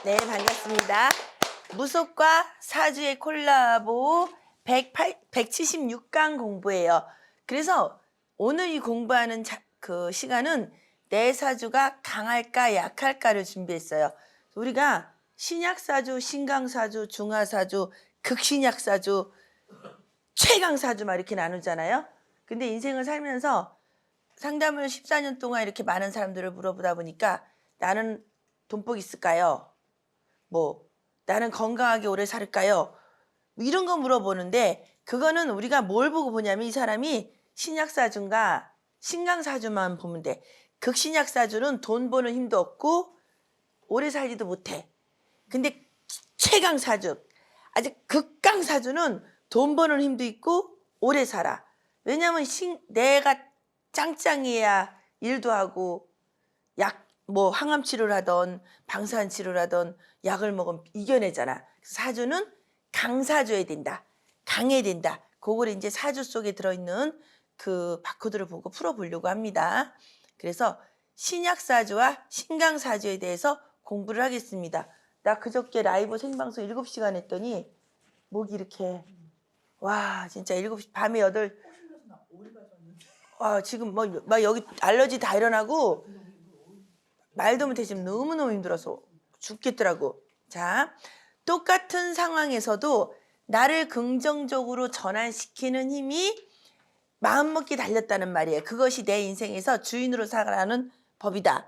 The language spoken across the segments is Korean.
네, 반갑습니다. 무속과 사주의 콜라보 176강 공부예요. 그래서 오늘 이 공부하는 그 시간은 내 사주가 강할까 약할까를 준비했어요. 우리가 신약사주, 신강사주, 중화사주, 극신약사주, 최강사주 막 이렇게 나누잖아요. 근데 인생을 살면서 상담을 14년 동안 이렇게 많은 사람들을 물어보다 보니까 나는 돈복 있을까요? 나는 건강하게 오래 살까요? 이런 거 물어보는데 그거는 우리가 뭘 보고 보냐면 이 사람이 신약사주인가 신강사주만 보면 돼. 극신약사주는 돈 버는 힘도 없고 오래 살지도 못해. 근데 최강사주, 아주 극강사주는 돈 버는 힘도 있고 오래 살아. 왜냐면 내가 짱짱해야 일도 하고 항암 치료를 하던 방사선 치료를 하던 약을 먹으면 이겨내잖아. 사주는 강사줘야 된다. 강해야 된다. 그걸 이제 사주 속에 들어있는 그 바코드를 보고 풀어보려고 합니다. 그래서 신약사주와 신강사주에 대해서 공부를 하겠습니다. 나 그저께 라이브 생방송 7시간 했더니 목이 이렇게 와 진짜 7시 밤에 8 지금 막 여기 알러지 다 일어나고 말도 못해 지금 너무너무 힘들어서 죽겠더라고. 자, 똑같은 상황에서도 나를 긍정적으로 전환시키는 힘이 마음먹기 달렸다는 말이에요. 그것이 내 인생에서 주인으로 살아가는 법이다.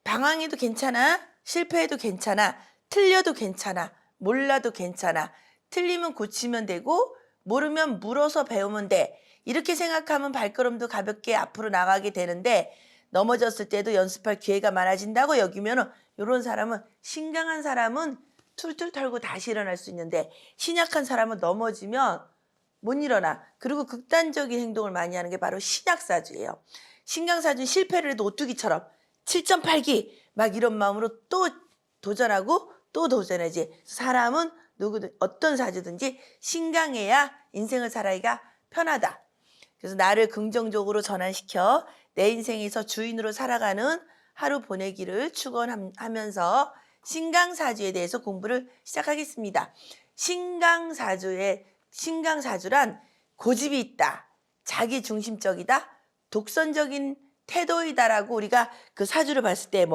방황해도 괜찮아. 실패해도 괜찮아. 틀려도 괜찮아. 몰라도 괜찮아. 틀리면 고치면 되고 모르면 물어서 배우면 돼. 이렇게 생각하면 발걸음도 가볍게 앞으로 나가게 되는데 넘어졌을 때도 연습할 기회가 많아진다고 여기면 이런 사람은 신강한 사람은 툴툴 털고 다시 일어날 수 있는데 신약한 사람은 넘어지면 못 일어나. 그리고 극단적인 행동을 많이 하는 게 바로 신약사주예요. 신강사주는 실패를 해도 오뚜기처럼 7.8기 막 이런 마음으로 또 도전하고 또 도전하지. 사람은 누구든 어떤 사주든지 신강해야 인생을 살아가기가 편하다. 그래서 나를 긍정적으로 전환시켜 내 인생에서 주인으로 살아가는 하루 보내기를 축원하면서 신강사주에 대해서 공부를 시작하겠습니다. 신강사주란 고집이 있다, 자기중심적이다, 독선적인 태도이다라고 우리가 그 사주를 봤을 때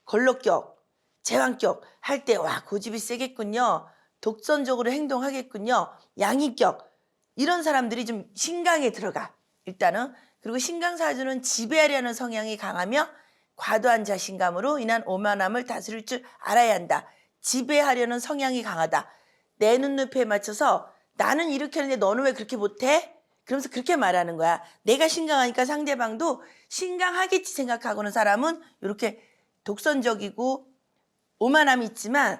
걸럭격, 제왕격 할 때 와 고집이 세겠군요. 독선적으로 행동하겠군요. 양이격 이런 사람들이 좀 신강에 들어가. 일단은. 그리고 신강사주는 지배하려는 성향이 강하며 과도한 자신감으로 인한 오만함을 다스릴 줄 알아야 한다. 지배하려는 성향이 강하다. 내 눈높이에 맞춰서 나는 이렇게 하는데 너는 왜 그렇게 못해? 그러면서 그렇게 말하는 거야. 내가 신강하니까 상대방도 신강하겠지 생각하고는 사람은 이렇게 독선적이고 오만함이 있지만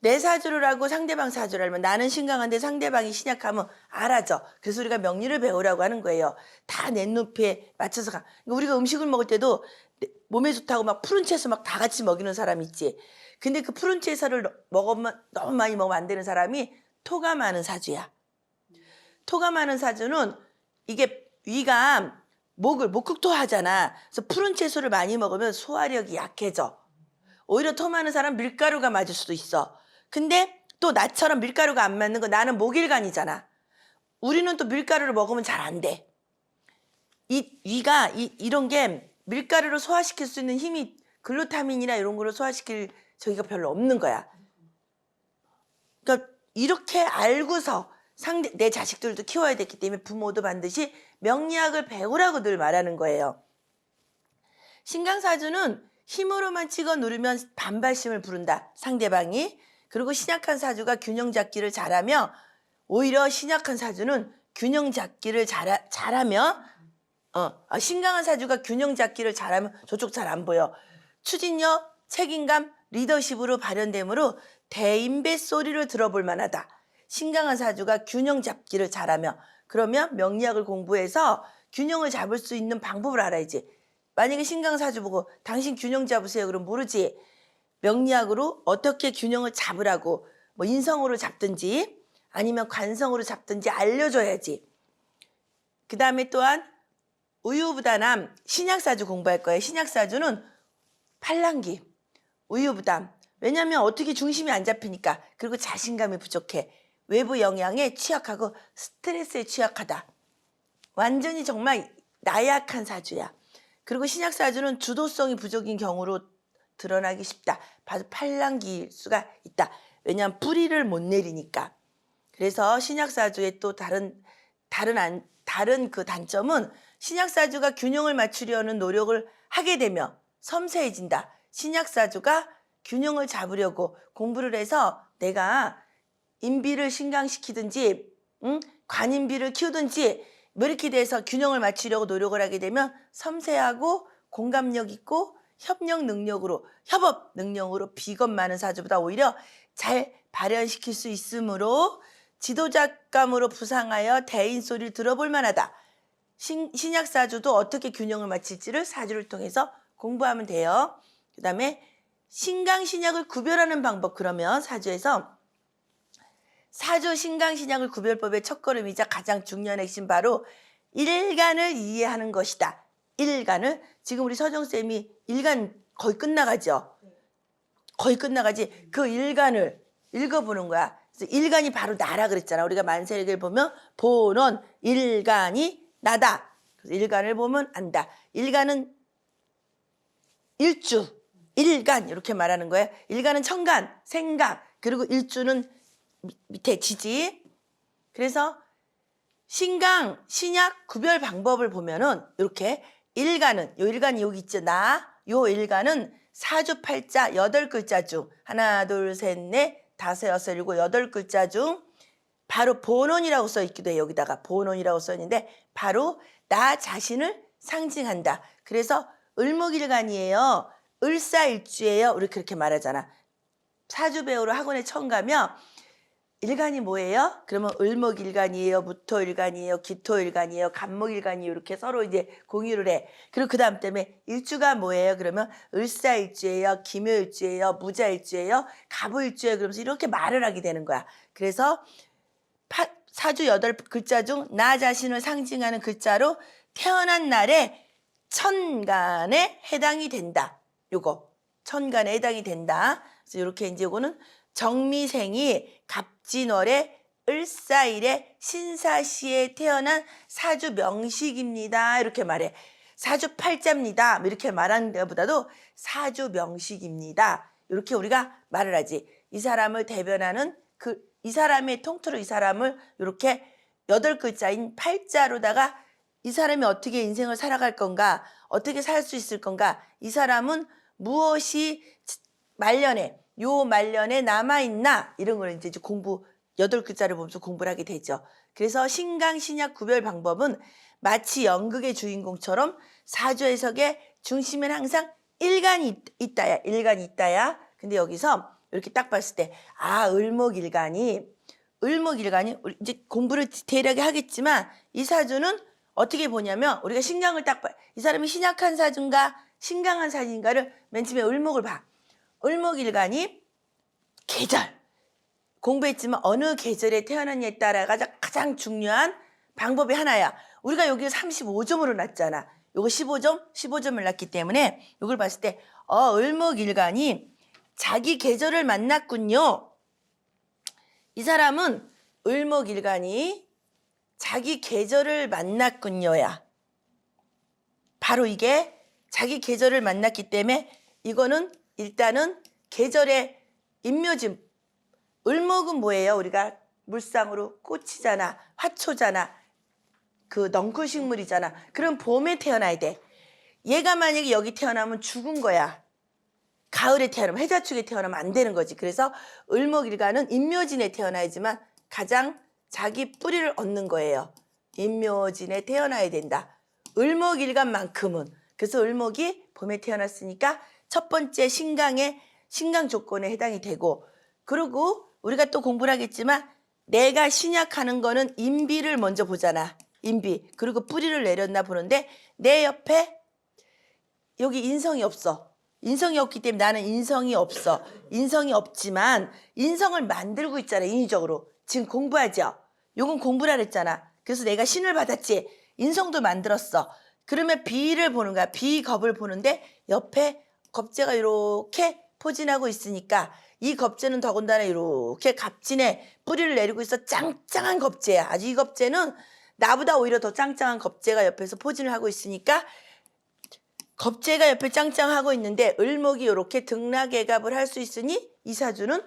내 사주를 하고 상대방 사주를 알면 나는 신강한데 상대방이 신약하면 알아져. 그래서 우리가 명리를 배우라고 하는 거예요. 다 내 눈높이에 맞춰서 가. 그러니까 우리가 음식을 먹을 때도 몸에 좋다고 막 푸른 채소 막 다 같이 먹이는 사람 있지. 근데 그 푸른 채소를 먹으면 너무 많이 먹으면 안 되는 사람이 토가 많은 사주야. 토가 많은 사주는 이게 위가 목극토 하잖아. 그래서 푸른 채소를 많이 먹으면 소화력이 약해져. 오히려 토 많은 사람 밀가루가 맞을 수도 있어. 근데 또 나처럼 밀가루가 안 맞는 거 나는 목일간이잖아. 우리는 또 밀가루를 먹으면 잘 안 돼. 위가 이런 게 밀가루를 소화시킬 수 있는 힘이 글루타민이나 이런 거를 소화시킬 저기가 별로 없는 거야. 그러니까 이렇게 알고서 내 자식들도 키워야 됐기 때문에 부모도 반드시 명리학을 배우라고 늘 말하는 거예요. 신강사주는 힘으로만 찍어 누르면 반발심을 부른다. 상대방이. 그리고 신약한 사주가 균형 잡기를 잘하며 오히려 신약한 사주는 균형 잡기를 잘하며 신강한 사주가 균형 잡기를 잘하면 저쪽 잘 안 보여. 추진력, 책임감, 리더십으로 발현되므로 대인배 소리를 들어볼 만하다. 신강한 사주가 균형 잡기를 잘하며 그러면 명리학을 공부해서 균형을 잡을 수 있는 방법을 알아야지. 만약에 신강사주 보고 당신 균형 잡으세요 그럼 모르지. 명리학으로 어떻게 균형을 잡으라고 인성으로 잡든지 아니면 관성으로 잡든지 알려줘야지. 그 다음에 또한 우유부단함 신약사주 공부할 거예요. 신약사주는 팔랑기, 우유부담, 왜냐하면 어떻게 중심이 안 잡히니까. 그리고 자신감이 부족해. 외부 영향에 취약하고 스트레스에 취약하다. 완전히 정말 나약한 사주야. 그리고 신약 사주는 주도성이 부족인 경우로 드러나기 쉽다. 바로 팔랑기일 수가 있다. 왜냐하면 뿌리를 못 내리니까. 그래서 신약 사주의 또 다른 그 단점은 신약 사주가 균형을 맞추려는 노력을 하게 되면 섬세해진다. 신약 사주가 균형을 잡으려고 공부를 해서 내가 인비를 신강시키든지 관인비를 키우든지 뭐 이렇게 돼서 균형을 맞추려고 노력을 하게 되면 섬세하고 공감력 있고 협업 능력으로 비겁 많은 사주보다 오히려 잘 발현시킬 수 있으므로 지도자감으로 부상하여 대인 소리를 들어볼 만하다. 신약 사주도 어떻게 균형을 맞출지를 사주를 통해서 공부하면 돼요. 그 다음에 신강신약을 구별하는 방법. 그러면 사주에서 사주 신강신약을 구별법의 첫걸음이자 가장 중요한 핵심 바로 일간을 이해하는 것이다. 일간을 지금 우리 서정쌤이 일간 거의 끝나가죠. 거의 끝나가지. 그 일간을 읽어보는 거야. 그래서 일간이 바로 나라 그랬잖아. 우리가 만세력을 보면 본원 일간이 나다. 그래서 일간을 보면 안다. 일간은 일주, 일간 이렇게 말하는 거예요. 일간은 천간, 생각, 그리고 일주는 밑에 지지. 그래서 신강, 신약 구별 방법을 보면은 이렇게 일간은 요 일간이 여기 있죠. 요 일간은 사주팔자 8글자 중 하나, 둘, 셋, 넷, 다섯, 여섯, 일곱, 8글자 중 바로 본원이라고 써 있기도 해요. 여기다가 본원이라고 써 있는데 바로 나 자신을 상징한다. 그래서 을목일간이에요. 을사일주예요. 우리 그렇게 말하잖아. 사주 배우러 학원에 처음 가면 일간이 뭐예요? 그러면 을목일간이에요, 무토일간이에요, 기토일간이에요, 간목일간이에요. 이렇게 서로 이제 공유를 해. 그리고 그 다음 때문에 일주가 뭐예요? 그러면 을사일주예요, 김효일주예요, 무자일주예요, 갑오일주예요. 그러면서 이렇게 말을 하게 되는 거야. 그래서 사주 8글자 중 나 자신을 상징하는 글자로 태어난 날에 천간에 해당이 된다. 요거 천간에 해당이 된다. 그래서 이렇게 이제 요거는 정미생이 갑진월에 을사일에 신사시에 태어난 사주 명식입니다. 이렇게 말해. 사주 팔자입니다. 이렇게 말하는 것보다도 사주 명식입니다. 이렇게 우리가 말을 하지. 이 사람을 대변하는 이 사람의 통틀어 이 사람을 이렇게 8글자인 팔자로다가 이 사람이 어떻게 인생을 살아갈 건가, 어떻게 살 수 있을 건가, 이 사람은 무엇이 말년에 남아있나, 이런 걸 이제 공부, 8글자를 보면서 공부를 하게 되죠. 그래서 신강, 신약 구별 방법은 마치 연극의 주인공처럼 사주 해석의 중심에는 항상 일간이 있다야. 근데 여기서 이렇게 딱 봤을 때, 을목일간이 이제 공부를 디테일하게 하겠지만 이 사주는 어떻게 보냐면 우리가 신강을 딱 봐. 이 사람이 신약한 사주인가 신강한 사주인가를 맨 처음에 을목을 봐. 을목일간이 계절 공부했지만 어느 계절에 태어났냐에 따라가 가장 중요한 방법이 하나야. 우리가 여기 35점으로 놨잖아. 요거 15점을 놨기 때문에 이걸 봤을 때 을목일간이 자기 계절을 만났군요. 이 사람은 을목일간이 자기 계절을 만났군요야. 바로 이게 자기 계절을 만났기 때문에 이거는 일단은 계절의 인묘지. 을목은 뭐예요? 우리가 물상으로 꽃이잖아. 화초잖아. 그 넝쿨식물이잖아. 그럼 봄에 태어나야 돼. 얘가 만약에 여기 태어나면 죽은 거야. 가을에 태어나면 해자축에 태어나면 안 되는 거지. 그래서 을목일간은 인묘진에 태어나야지만 가장 자기 뿌리를 얻는 거예요. 인묘진에 태어나야 된다. 을목일간만큼은. 그래서 을목이 봄에 태어났으니까 첫 번째 신강 조건에 해당이 되고, 그리고 우리가 또 공부를 하겠지만 내가 신약하는 거는 인비를 먼저 보잖아. 인비. 그리고 뿌리를 내렸나 보는데 내 옆에 여기 인성이 없어. 인성이 없기 때문에 나는 인성이 없어. 인성이 없지만 인성을 만들고 있잖아. 인위적으로. 지금 공부하죠. 요건 공부라 그랬잖아. 그래서 내가 신을 받았지. 인성도 만들었어. 그러면 비를 보는 거야. 비겁을 보는데 옆에 겁재가 이렇게 포진하고 있으니까 이 겁재는 더군다나 이렇게 갑진에 뿌리를 내리고 있어 짱짱한 겁재야. 아주 이 겁재는 나보다 오히려 더 짱짱한 겁재가 옆에서 포진을 하고 있으니까 겁재가 옆에 짱짱하고 있는데 을목이 이렇게 등락애갑을 할 수 있으니 이 사주는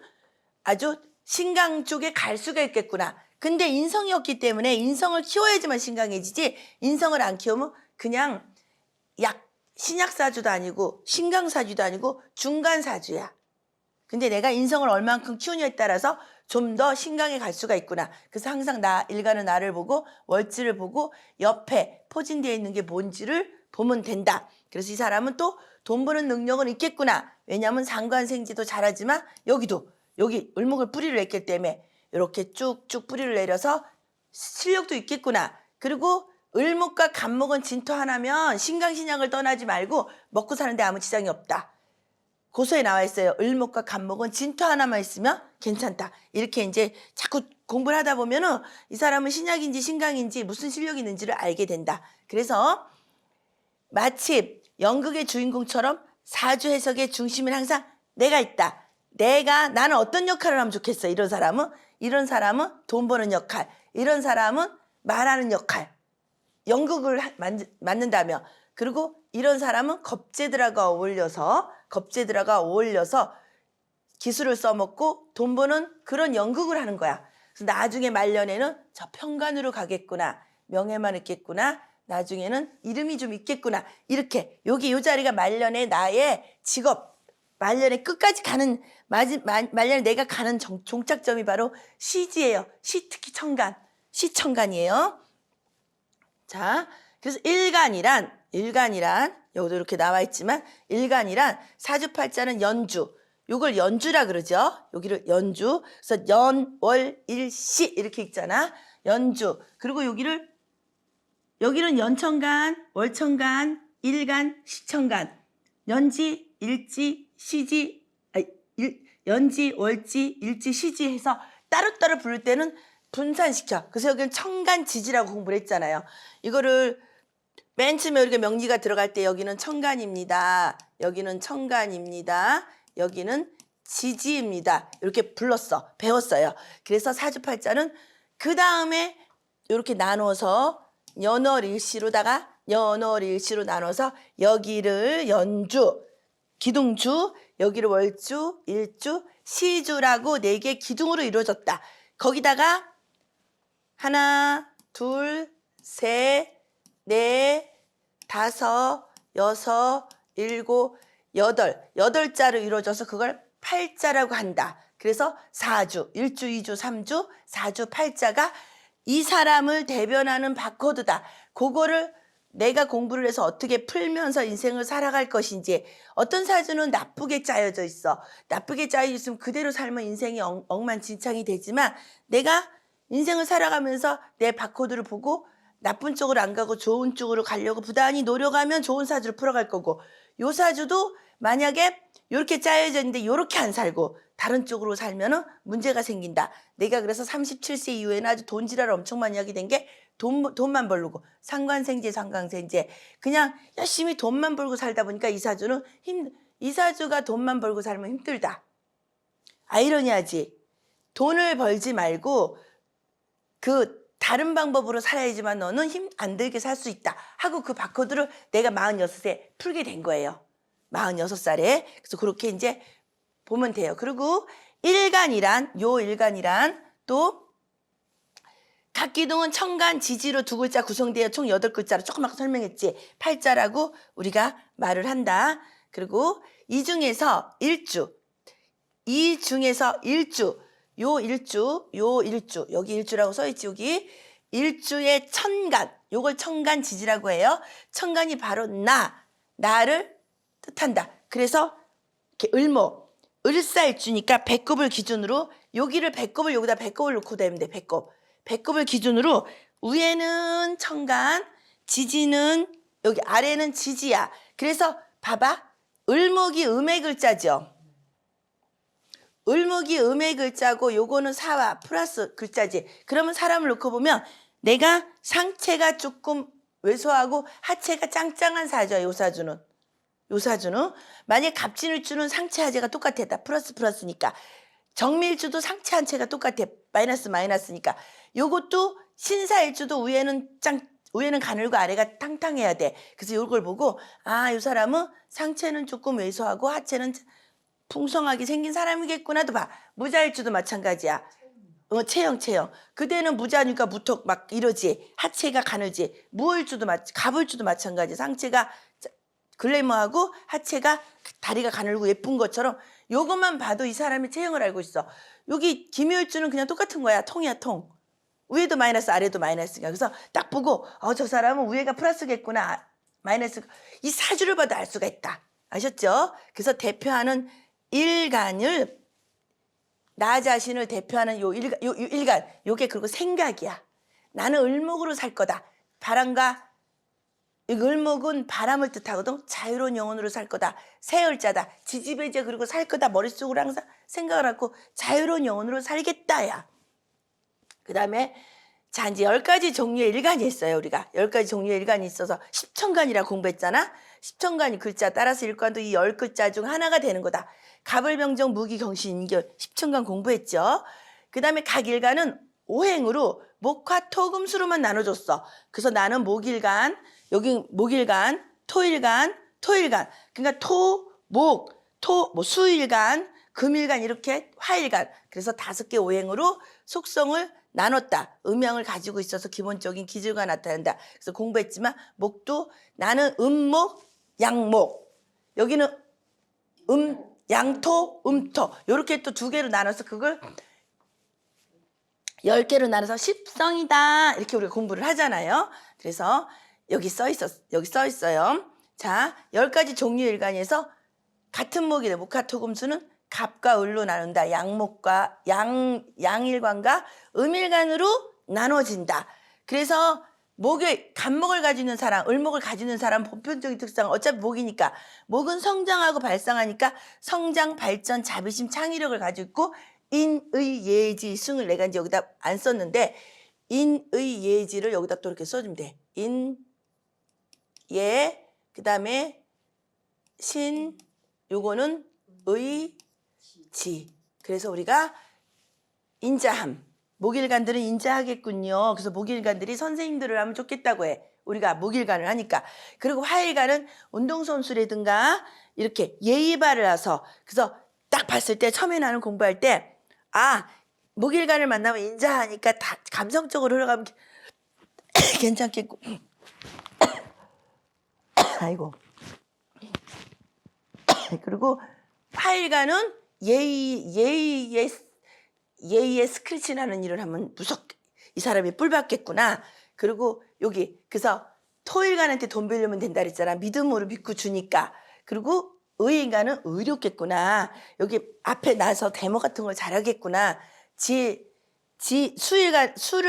아주 신강 쪽에 갈 수가 있겠구나. 근데 인성이 없기 때문에 인성을 키워야지만 신강해지지 인성을 안 키우면 그냥 신약사주도 아니고 신강사주도 아니고 중간사주야. 근데 내가 인성을 얼만큼 키우냐에 따라서 좀 더 신강에 갈 수가 있구나. 그래서 항상 일간은 나를 보고 월지를 보고 옆에 포진되어 있는 게 뭔지를 보면 된다. 그래서 이 사람은 또 돈 버는 능력은 있겠구나. 왜냐하면 상관생지도 잘하지만 여기 을목을 뿌리를 냈기 때문에 이렇게 쭉쭉 뿌리를 내려서 실력도 있겠구나. 그리고 을목과 간목은 진토 하나면 신강신약을 떠나지 말고 먹고 사는데 아무 지장이 없다. 고소에 나와 있어요. 을목과 간목은 진토 하나만 있으면 괜찮다. 이렇게 이제 자꾸 공부를 하다 보면은 이 사람은 신약인지 신강인지 무슨 실력이 있는지를 알게 된다. 그래서 마침 연극의 주인공처럼 사주 해석의 중심은 항상 내가 있다. 나는 어떤 역할을 하면 좋겠어. 이런 사람은 돈 버는 역할. 이런 사람은 말하는 역할. 연극을 맡는다며. 그리고 이런 사람은 겁재들하고 어울려서 기술을 써먹고 돈 버는 그런 연극을 하는 거야. 그래서 나중에 말년에는 저 평관으로 가겠구나. 명예만 있겠구나. 나중에는 이름이 좀 있겠구나. 이렇게 요 자리가 말년에 나의 직업, 말년에 끝까지 가는 말년에 내가 가는 종착점이 바로 시지예요. 특히 시청간이에요. 자, 그래서 일간이란 여기도 이렇게 나와 있지만 일간이란 사주팔자는 연주. 요걸 연주라 그러죠. 여기를 연주. 그래서 연, 월, 일, 시 이렇게 읽잖아. 연주. 그리고 여기는 연천간, 월천간, 일간, 시천간. 연지, 일지, 시지, 연지, 월지, 일지, 시지 해서 따로따로 부를 때는 분산시켜. 그래서 여기는 천간지지라고 공부를 했잖아요. 이거를 맨 처음에 이렇게 명리가 들어갈 때 여기는 천간입니다. 여기는 천간입니다. 여기는 지지입니다. 이렇게 배웠어요. 그래서 사주팔자는 그 다음에 이렇게 나눠서 연월일시로다가 연월일시로 나눠서 여기를 연주, 기둥주, 여기를 월주, 일주, 시주라고 4개 기둥으로 이루어졌다. 거기다가 하나, 둘, 셋, 넷, 다섯, 여섯, 일곱, 여덟 자로 이루어져서 그걸 팔자라고 한다. 그래서 4주, 1주, 2주, 3주, 4주, 8자가 이 사람을 대변하는 바코드다. 그거를 내가 공부를 해서 어떻게 풀면서 인생을 살아갈 것인지. 어떤 사주는 나쁘게 짜여져 있어. 나쁘게 짜여져 있으면 그대로 살면 인생이 엉망진창이 되지만 내가 인생을 살아가면서 내 바코드를 보고 나쁜 쪽으로 안 가고 좋은 쪽으로 가려고 부단히 노력하면 좋은 사주를 풀어갈 거고, 요 사주도 만약에 이렇게 짜여져 있는데 이렇게 안 살고 다른 쪽으로 살면은 문제가 생긴다. 내가 그래서 37세 이후에는 아주 돈지랄을 엄청 많이 하게 된 게 돈만 벌고 상관생제, 상강생제 그냥 열심히 돈만 벌고 살다 보니까 이 사주가 돈만 벌고 살면 힘들다. 아이러니하지. 돈을 벌지 말고 다른 방법으로 살아야지만 너는 힘 안 들게 살 수 있다 하고 그 바코드를 내가 46세 풀게 된 거예요. 46살에. 그래서 그렇게 이제 보면 돼요. 그리고 일간이란 또 각기둥은 천간, 지지로 2글자 구성되어 총 8글자로 조금 아까 설명했지. 팔자라고 우리가 말을 한다. 그리고 이 중에서 일주, 여기 일주라고 써있지. 여기 일주의 천간, 요걸 천간지지라고 해요. 천간이 바로 나를 뜻한다. 그래서 이렇게 을사일주니까 배꼽을 기준으로 여기다 배꼽을 놓고 되면 돼. 배꼽을 기준으로 위에는 천간, 지지는 여기 아래는 지지야. 그래서 봐봐. 을목이 음의 글자죠. 을목이 음의 글자고 요거는 사와 플러스 글자지. 그러면 사람을 놓고 보면 내가 상체가 조금 왜소하고 하체가 짱짱한 사주야. 요 요 사주는. 만약 갑진일주는 상체 하재가 똑같아. 다 플러스니까. 정밀주도 상체 한체가 똑같아. 마이너스니까. 요것도 신사일주도 위에는 가늘고 아래가 탕탕해야 돼. 그래서 요걸 보고 요 사람은 상체는 조금 왜소하고 하체는 풍성하게 생긴 사람이겠구나도 봐. 무자일주도 마찬가지야. 체형. 그대는 무자니까 무턱 막 이러지. 하체가 가늘지. 갑을주도 마찬가지. 상체가 글래머하고 하체가 다리가 가늘고 예쁜 것처럼 요것만 봐도 이 사람의 체형을 알고 있어. 여기 김효일주는 그냥 똑같은 거야. 통이야, 통. 위에도 마이너스, 아래도 마이너스니까. 그래서 딱 보고 저 사람은 위에가 플러스겠구나. 마이너스. 이 사주를 봐도 알 수가 있다. 아셨죠? 그래서 대표하는 일간을 나 자신을 대표하는 요 일간, 요게 그리고 생각이야. 나는 을목으로 살 거다. 을목은 바람을 뜻하거든. 자유로운 영혼으로 살 거다. 새을자다. 지지배제 그리고 살 거다. 머릿속으로 항상 생각을 하고 자유로운 영혼으로 살겠다야. 그 다음에 자 이제 10가지 종류의 일간이 있어요. 우리가 10가지 종류의 일간이 있어서 십천간이라 공부했잖아. 십천간이 글자 따라서 일간도 이 10글자 중 하나가 되는 거다. 갑을병정 무기경신 임결 십천간 공부했죠. 그 다음에 각 일간은 오행으로 목화 토금수로만 나눠줬어. 그래서 나는 목일간, 여기 목일간, 토일간. 그러니까 수일간, 금일간 이렇게 화일간. 그래서 5개 오행으로 속성을 나눴다. 음양을 가지고 있어서 기본적인 기질과 나타난다. 그래서 공부했지만 목도 나는 음목, 양목. 여기는 양토, 음토. 이렇게 또 2개로 나눠서 그걸 10개로 나눠서 십성이다. 이렇게 우리가 공부를 하잖아요. 그래서 여기 써 있어요. 자, 10가지 종류 일간에서 같은 목이래. 목화토금수는 갑과 을로 나눈다. 양목과 양일간과 음일간으로 나눠진다. 그래서 갑목을 가지고 있는 사람, 을목을 가지고 있는 사람 보편적인 특성은 어차피 목이니까 목은 성장하고 발상하니까 성장, 발전, 자비심, 창의력을 가지고 있고 인의 예지 승을 내가 이제 여기다 안 썼는데 인의 예지를 여기다 또 이렇게 써주면 돼. 예, 그 다음에 신, 요거는 의지. 그래서 우리가 인자함. 목일간들은 인자하겠군요. 그래서 목일간들이 선생님들을 하면 좋겠다고 해. 우리가 목일간을 하니까. 그리고 화일간은 운동선수라든가 이렇게 예의 바라서. 그래서 딱 봤을 때 처음에 나는 공부할 때 목일간을 만나면 인자하니까 다 감성적으로 흘러가면 괜찮겠고. 아이고. 그리고 화일간은 예의의 스크래치라는 일을 하면 무섭게 이 사람이 뿔 받겠구나. 그리고 여기 그래서 토일간한테 돈 빌려면 된다 그랬잖아. 믿음으로 믿고 주니까. 그리고 의인간은 의롭겠구나. 여기 앞에 나서 데모 같은 걸 잘하겠구나. 수를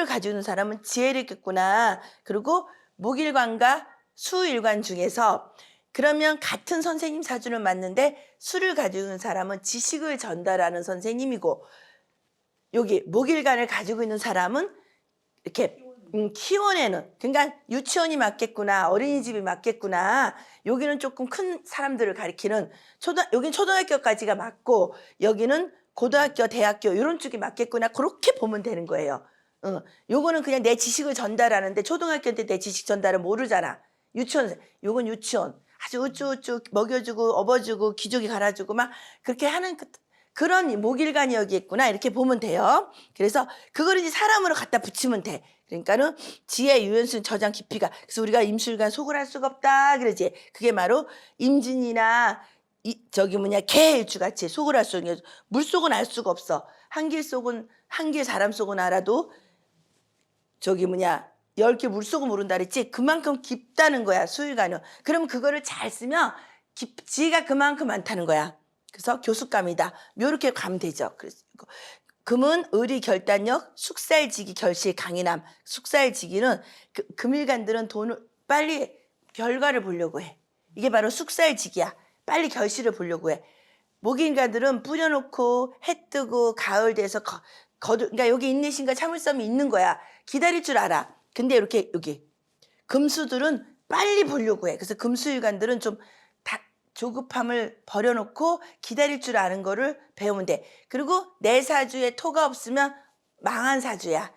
가지고 있는 사람은 지혜를 있겠구나. 그리고 목일관과 수일관 중에서 그러면 같은 선생님 사주는 맞는데 수를 가지고 있는 사람은 지식을 전달하는 선생님이고 여기 목일관을 가지고 있는 사람은 이렇게 키워내는, 그러니까 유치원이 맞겠구나, 어린이집이 맞겠구나. 여기는 조금 큰 사람들을 가리키는 여긴 초등학교까지가 맞고 여기는 고등학교, 대학교 이런 쪽이 맞겠구나. 그렇게 보면 되는 거예요. 요거는 그냥 내 지식을 전달하는데 초등학교 때 내 지식 전달을 모르잖아. 요건 유치원. 아주 우쭈우쭈 먹여주고 업어주고 기저귀 갈아주고 막 그렇게 하는 그런 목일간이 여기 있구나. 이렇게 보면 돼요. 그래서 그걸 이제 사람으로 갖다 붙이면 돼. 그러니까는 지혜, 유연순, 저장, 깊이가. 그래서 우리가 임술간 속을 할 수가 없다 그러지. 그게 바로 임진이나 개일주 같이 속을 할 수 없는, 물속은 알 수가 없어. 한길 사람 속은 알아도 10개 물속은 모른다 그랬지. 그만큼 깊다는 거야, 수일간은. 그러면 그거를 잘 쓰면 지혜가 그만큼 많다는 거야. 그래서 교수감이다. 이렇게 가면 되죠. 그래서 금은 의리 결단력, 숙살지기 결실 강인함. 숙살지기는 금일간들은 돈을 빨리 결과를 보려고 해. 이게 바로 숙살지기야. 빨리 결실을 보려고 해. 목일간들은 뿌려놓고 해 뜨고 가을 돼서 그러니까 여기 인내심과 참을성이 있는 거야. 기다릴 줄 알아. 근데 이렇게 여기 금수들은 빨리 보려고 해. 그래서 금수일간들은 좀 조급함을 버려놓고 기다릴 줄 아는 거를 배우면 돼. 그리고 내 사주에 토가 없으면 망한 사주야.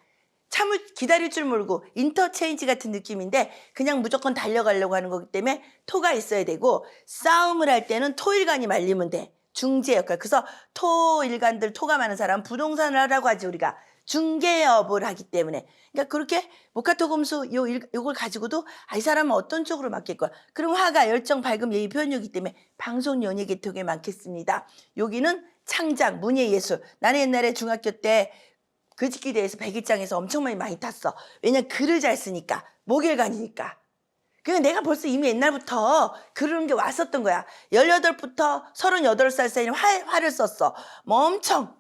참을 기다릴 줄 모르고 인터체인지 같은 느낌인데 그냥 무조건 달려가려고 하는 거기 때문에 토가 있어야 되고, 싸움을 할 때는 토일간이 말리면 돼. 중재 역할. 그래서 토일간들, 토가 많은 사람은 부동산을 하라고 하지. 우리가 중개업을 하기 때문에. 그러니까 그렇게 목화토금수 요걸 가지고도 이 사람은 어떤 쪽으로 맡길 거야. 그럼 화가 열정, 밝음, 예의, 표현력이기 때문에 방송, 연예, 개톡에 많겠습니다. 여기는 창작, 문예, 예술. 나는 옛날에 중학교 때 글짓기대회에서 백일장에서 엄청 많이 탔어. 왜냐면 글을 잘 쓰니까, 목일간이니까. 그러니까 내가 벌써 이미 옛날부터 그런 게 왔었던 거야. 18부터 38살 사이에 화를 썼어. 뭐 엄청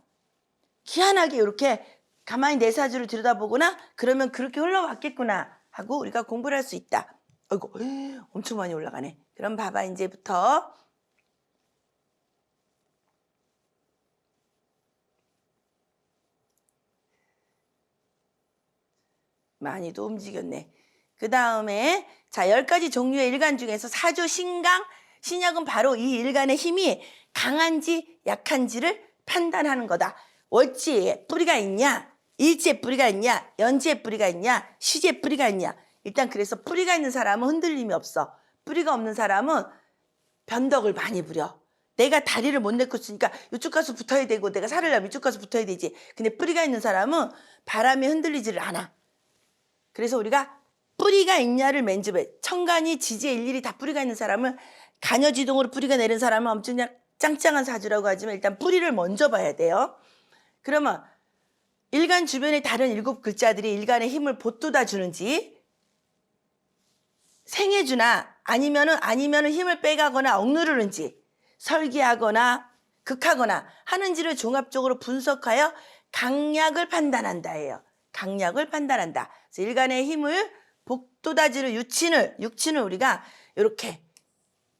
희한하게 이렇게 가만히 내 사주를 들여다보거나 그러면 그렇게 흘러왔겠구나 하고 우리가 공부를 할 수 있다. 아이고, 엄청 많이 올라가네. 그럼 봐봐, 이제부터. 많이도 움직였네. 그 다음에 자, 10가지 종류의 일간 중에서 사주, 신강, 신약은 바로 이 일간의 힘이 강한지 약한지를 판단하는 거다. 월지에 뿌리가 있냐, 일지에 뿌리가 있냐, 연지에 뿌리가 있냐, 시지에 뿌리가 있냐. 일단 그래서 뿌리가 있는 사람은 흔들림이 없어. 뿌리가 없는 사람은 변덕을 많이 부려. 내가 다리를 못 내놓으니까 이쪽 가서 붙어야 되고, 내가 살을 내면 이쪽 가서 붙어야 되지. 근데 뿌리가 있는 사람은 바람에 흔들리지를 않아. 그래서 우리가 뿌리가 있냐를 맨집에, 천간이 지지에 일일이 다 뿌리가 있는 사람은, 간여지동으로 뿌리가 내린 사람은 엄청 짱짱한 사주라고 하지만 일단 뿌리를 먼저 봐야 돼요. 그러면 일간 주변의 다른 7글자들이 일간의 힘을 보돋아 주는지, 생해주나 아니면은 힘을 빼가거나 억누르는지, 설계하거나 극하거나 하는지를 종합적으로 분석하여 강약을 판단한다예요. 강약을 판단한다. 그래서 일간의 힘을 복돋아주는 육친을 우리가 이렇게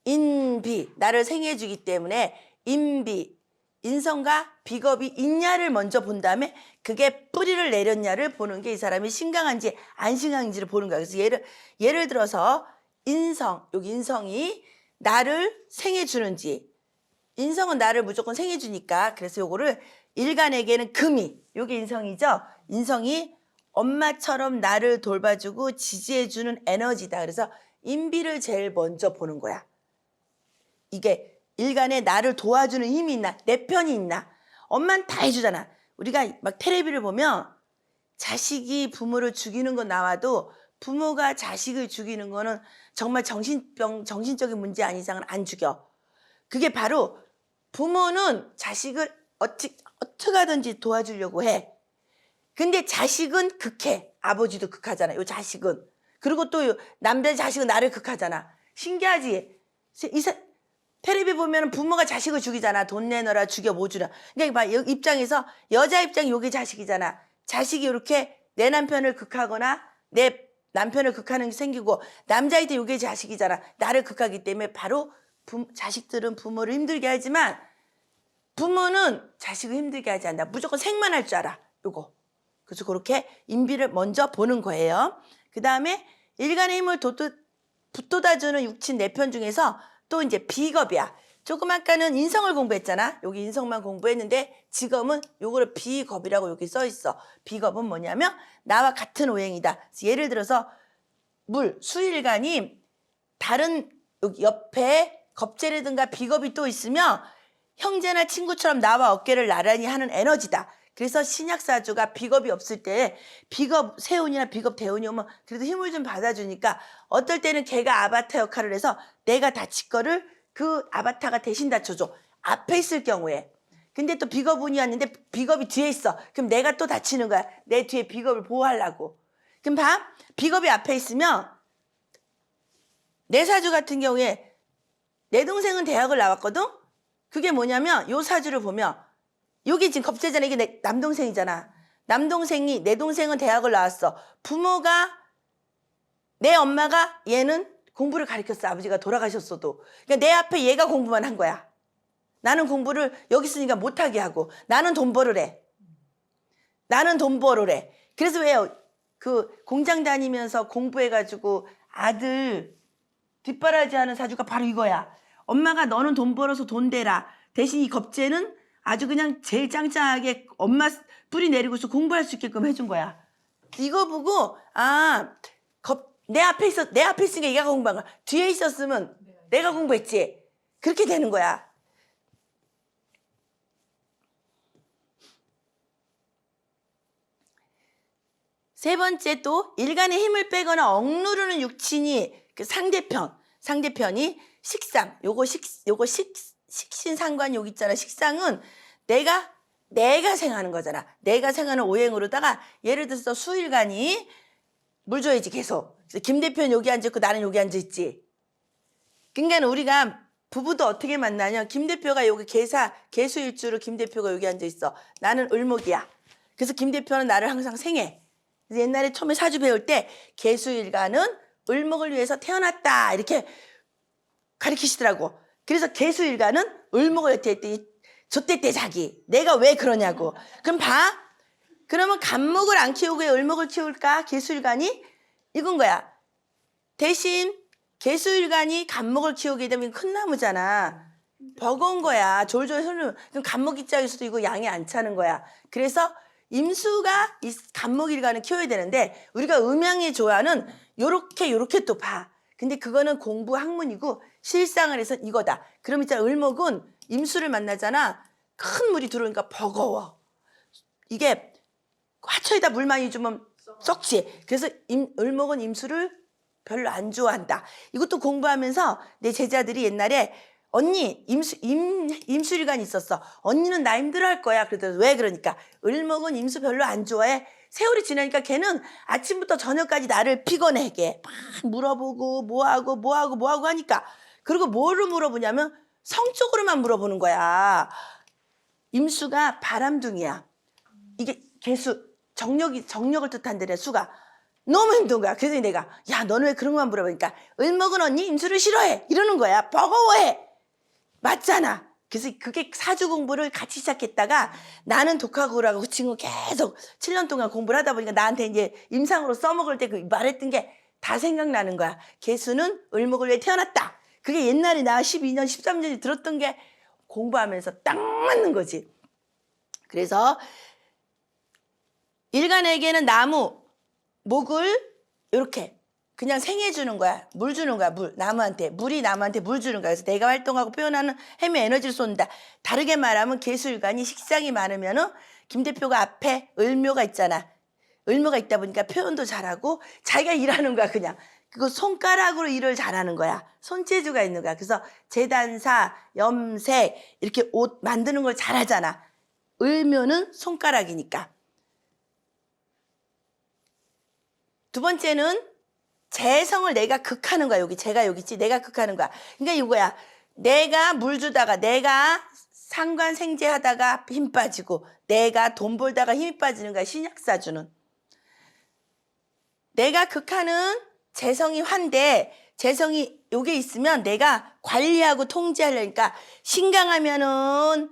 인비, 나를 생해주기 때문에 인비, 인성과 비겁이 있냐를 먼저 본 다음에 그게 뿌리를 내렸냐를 보는 게 이 사람이 신강한지 안 신강한지를 보는 거야. 그래서 예를 들어서 여기 인성이 나를 생해주는지, 인성은 나를 무조건 생해주니까, 그래서 요거를 일간에게는 금이, 요게 인성이죠. 인성이 엄마처럼 나를 돌봐주고 지지해주는 에너지다. 그래서 인비를 제일 먼저 보는 거야. 이게 일간에 나를 도와주는 힘이 있나, 내 편이 있나. 엄마는 다 해주잖아. 우리가 막 텔레비를 보면 자식이 부모를 죽이는 건 나와도 부모가 자식을 죽이는 거는 정말 정신적인 문제 아닌 이상은 안 죽여. 그게 바로 부모는 자식을 어떻게 하든지 도와주려고 해. 근데 자식은 극해. 아버지도 극하잖아, 요 자식은. 그리고 또 남자 자식은 나를 극하잖아. 신기하지? 텔레비 보면 부모가 자식을 죽이잖아. 돈 내놔라, 죽여, 뭐 주라. 그러니까 입장에서, 여자 입장이 요게 자식이잖아. 자식이 이렇게 내 남편을 극하거나 내 남편을 극하는 게 생기고, 남자한테 요게 자식이잖아. 나를 극하기 때문에 바로 자식들은 부모를 힘들게 하지만 부모는 자식을 힘들게 하지 않는다. 무조건 생만 할 줄 알아. 요거. 그래서 그렇게 인비를 먼저 보는 거예요. 그 다음에 일간의 힘을 붙돋아주는 육친 내편 중에서 또 이제 비겁이야. 조금 아까는 인성을 공부했잖아. 여기 인성만 공부했는데 지금은 요거를 비겁이라고 여기 써 있어. 비겁은 뭐냐면 나와 같은 오행이다. 예를 들어서 수일간이 다른 여기 옆에 겁재라든가 비겁이 또 있으면 형제나 친구처럼 나와 어깨를 나란히 하는 에너지다. 그래서 신약사주가 비겁이 없을 때, 비겁 세운이나 비겁 대운이 오면 그래도 힘을 좀 받아주니까 어떨 때는 걔가 아바타 역할을 해서 내가 다칠 거를 그 아바타가 대신 다쳐줘. 앞에 있을 경우에. 근데 또 비겁운이 왔는데 비겁이 뒤에 있어. 그럼 내가 또 다치는 거야. 내 뒤에 비겁을 보호하려고. 그럼 비겁이 앞에 있으면, 내 사주 같은 경우에 내 동생은 대학을 나왔거든? 그게 뭐냐면 요 사주를 보면 여기 지금 겁재잖아. 이게 내 남동생이잖아. 남동생이, 내 동생은 대학을 나왔어. 부모가, 내 엄마가 얘는 공부를 가르쳤어. 아버지가 돌아가셨어도. 그러니까 내 앞에 얘가 공부만 한 거야. 나는 공부를 여기 있으니까 못하게 하고, 나는 돈 벌으래. 그래서 왜요? 그 공장 다니면서 공부해가지고 아들 뒷바라지 하는 사주가 바로 이거야. 엄마가 너는 돈 벌어서 돈 대라. 대신 이 겁재는 아주 그냥 제일 짱짱하게 엄마 뿌리 내리고서 공부할 수 있게끔 해준 거야. 이거 보고 내 앞에 있으니까 얘가 공부한 거야. 뒤에 있었으면 내가 공부했지. 그렇게 되는 거야. 세 번째 또 일간의 힘을 빼거나 억누르는 육친이 그 상대편이 식상. 요거 식신상관 욕 있잖아. 식상은 내가 생하는 거잖아. 내가 생하는 오행으로다가 예를 들어서 수일간이 물 줘야지 계속. 그래서 김 대표는 여기 앉아있고 나는 여기 앉아있지. 그러니까 우리가 부부도 어떻게 만나냐. 김 대표가 여기 개수일주로 김 대표가 여기 앉아있어. 나는 을목이야. 그래서 김 대표는 나를 항상 생해. 그래서 옛날에 처음에 사주 배울 때 개수일간은 을목을 위해서 태어났다 이렇게 가르치시더라고. 그래서 개수일간은 을목을 여태 했더니 좆됐대 자기. 내가 왜 그러냐고. 그럼 봐. 그러면 간목을 안 키우고 왜 을목을 키울까? 개수일간이 이건 거야. 대신 개수일간이 간목을 키우게 되면 큰 나무잖아. 버거운 거야. 졸졸 흐르면. 그럼 간목 입장에서도 이거 양이 안 차는 거야. 그래서 임수가 이 간목일간을 키워야 되는데 우리가 음양의 조화는 요렇게 또 봐. 근데 그거는 공부 학문이고 실상을 해서 이거다. 그럼 있잖아. 을목은 임수를 만나잖아. 큰 물이 들어오니까 버거워. 이게 화초에다 물 많이 주면 썩지. 그래서 을목은 임수를 별로 안 좋아한다. 이것도 공부하면서 내 제자들이 옛날에 언니 임수일간이 있었어. 언니는 나 힘들어할 거야. 그러더니 왜 그러니까 을목은 임수 별로 안 좋아해. 세월이 지나니까 걔는 아침부터 저녁까지 나를 피곤해게 막 물어보고 뭐하고 하니까 그리고 뭐를 물어보냐면 성적으로만 물어보는 거야. 임수가 바람둥이야. 이게 개수 정력을 뜻한다네. 수가 너무 힘든 거야. 그래서 내가 야 너는 왜 그런 것만 물어보니까 을목은 언니 임수를 싫어해 이러는 거야. 버거워해. 맞잖아. 그래서 그게 사주 공부를 같이 시작했다가 나는 독학으로라고 그 친구 계속 7년 동안 공부를 하다 보니까 나한테 이제 임상으로 써먹을 때 그 말했던 게 다 생각나는 거야. 개수는 을목을 위해 태어났다. 그게 옛날에 나 12년, 13년이 들었던 게 공부하면서 딱 맞는 거지. 그래서 일간에게는 나무, 목을 이렇게 그냥 생해주는 거야. 물 주는 거야. 물이 나무한테 물 주는 거야. 그래서 내가 활동하고 표현하는 힘의 에너지를 쏜다. 다르게 말하면 개수일간이 식상이 많으면은 김 대표가 앞에 을묘가 있잖아. 을묘가 있다 보니까 표현도 잘하고 자기가 일하는 거야. 그냥 그거 손가락으로 일을 잘하는 거야. 손재주가 있는 거야. 그래서 재단사, 염색 이렇게 옷 만드는 걸 잘하잖아. 을묘는 손가락이니까. 두 번째는 재성을 내가 극하는 거야. 제가 여기 있지. 내가 극하는 거야. 그러니까 이거야. 내가 물 주다가 내가 상관생제 하다가 힘 빠지고 내가 돈 벌다가 힘이 빠지는 거야. 신약사주는. 내가 극하는 재성이 환데 재성이 요게 있으면 내가 관리하고 통제하려니까 신강하면은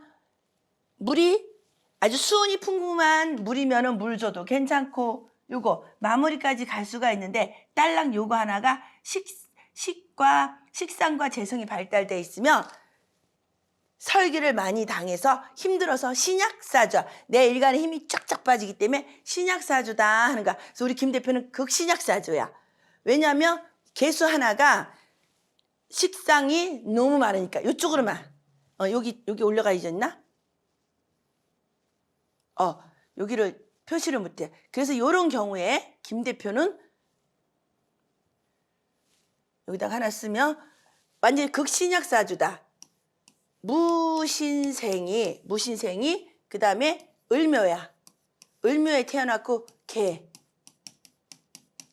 물이 아주 수온이 풍부한 물이면은 물 줘도 괜찮고 요거 마무리까지 갈 수가 있는데 딸랑 요거 하나가 식상과 재성이 발달돼 있으면 설기를 많이 당해서 힘들어서 신약사주야. 내 일간에 힘이 쫙쫙 빠지기 때문에 신약사주다 하는 거야. 그래서 우리 김 대표는 극신약사주야. 왜냐하면 개수 하나가 식상이 너무 많으니까 이쪽으로만 여기 올라가 있었나? 여기를 표시를 못해. 그래서 이런 경우에 김 대표는 여기다가 하나 쓰면 완전히 극신약사주다. 무신생이 그 다음에 을묘야. 을묘에 태어났고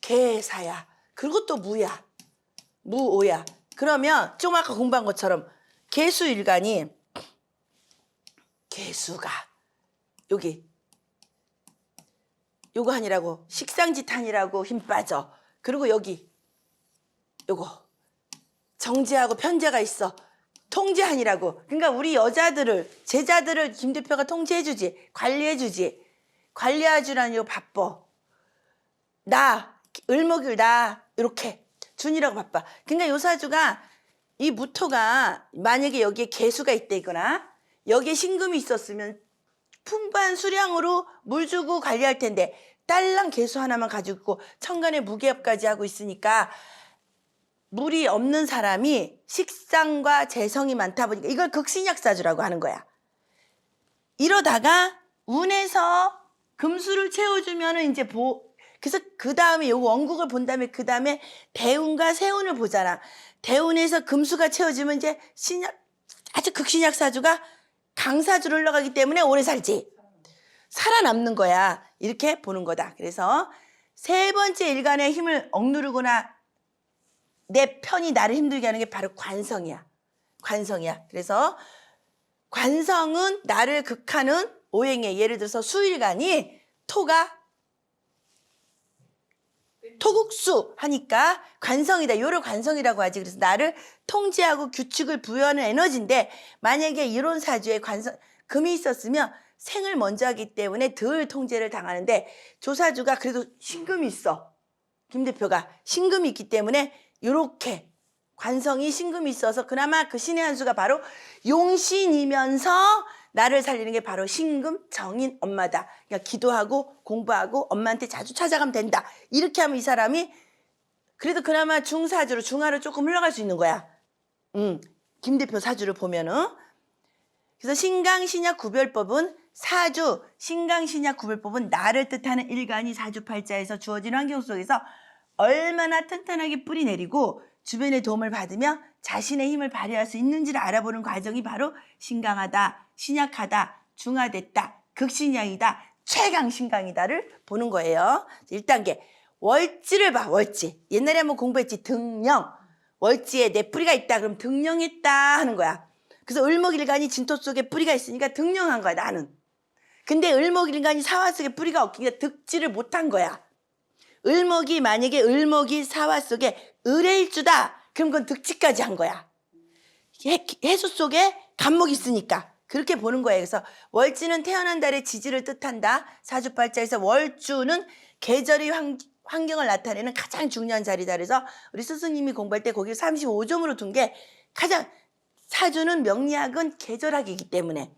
개사야. 그리고 또 무오야. 그러면 좀 아까 공부한 것처럼 개수일간이 개수가 여기 요거 하니라고 식상지탄이라고 힘 빠져. 그리고 여기 요거 정제하고 편제가 있어. 통제하니라고. 그러니까 우리 제자들을 김 대표가 통제해주지. 관리해주지. 관리해주라니 바빠. 을목일 이렇게 준이라고 바빠. 그러니까 요 사주가 이 무토가 만약에 여기에 개수가 있다거나 여기에 신금이 있었으면 풍부한 수량으로 물 주고 관리할 텐데 딸랑 개수 하나만 가지고 있고 천간에 무게업까지 하고 있으니까 물이 없는 사람이 식상과 재성이 많다 보니까 이걸 극신약사주라고 하는 거야. 이러다가 운에서 금수를 채워주면은 이제 그래서 그 다음에 요 원국을 본 다음에 그 다음에 대운과 세운을 보잖아. 대운에서 금수가 채워지면 이제 아주 극신약사주가 강사주로 흘러가기 때문에 오래 살지. 살아남는 거야. 이렇게 보는 거다. 그래서 세 번째 일간의 힘을 억누르거나 내 편이 나를 힘들게 하는 게 바로 관성이야. 관성이야. 그래서 관성은 나를 극하는 오행에 예를 들어서 수일간이 토국수 하니까 관성이다. 요를 관성이라고 하지. 그래서 나를 통제하고 규칙을 부여하는 에너지인데 만약에 이론 사주에 금이 있었으면 생을 먼저 하기 때문에 덜 통제를 당하는데 조사주가 그래도 신금이 있어. 김 대표가 신금이 있기 때문에 이렇게 관성이 신금이 있어서 그나마 그 신의 한 수가 바로 용신이면서 나를 살리는 게 바로 신금 정인 엄마다. 그러니까 기도하고 공부하고 엄마한테 자주 찾아가면 된다. 이렇게 하면 이 사람이 그래도 그나마 중사주로 중하로 조금 흘러갈 수 있는 거야. 김 대표 사주를 보면은. 그래서 신강신약 구별법은 사주, 신강신약 구별법은 나를 뜻하는 일간이 사주팔자에서 주어진 환경 속에서 얼마나 튼튼하게 뿌리 내리고 주변의 도움을 받으며 자신의 힘을 발휘할 수 있는지를 알아보는 과정이 바로 신강하다, 신약하다, 중하됐다, 극신약이다, 최강신강이다를 보는 거예요. 1단계 월지를 봐. 월지. 옛날에 한번 공부했지. 등령. 월지에 내 뿌리가 있다. 그럼 등령했다 하는 거야. 그래서 을목일간이 진토 속에 뿌리가 있으니까 등령한 거야. 나는. 근데 을목일간이 사화 속에 뿌리가 없으니까 득지를 못한 거야. 을목이 만약에 을목이 사화 속에 을의 일주다. 그럼 그건 득지까지 한 거야. 해수 속에 간목이 있으니까. 그렇게 보는 거예요. 그래서 월지는 태어난 달의 지지를 뜻한다. 사주팔자에서 월주는 계절의 환경을 나타내는 가장 중요한 자리다. 그래서 우리 스승님이 공부할 때 거기 35점으로 둔 게 가장 사주는 명리학은 계절학이기 때문에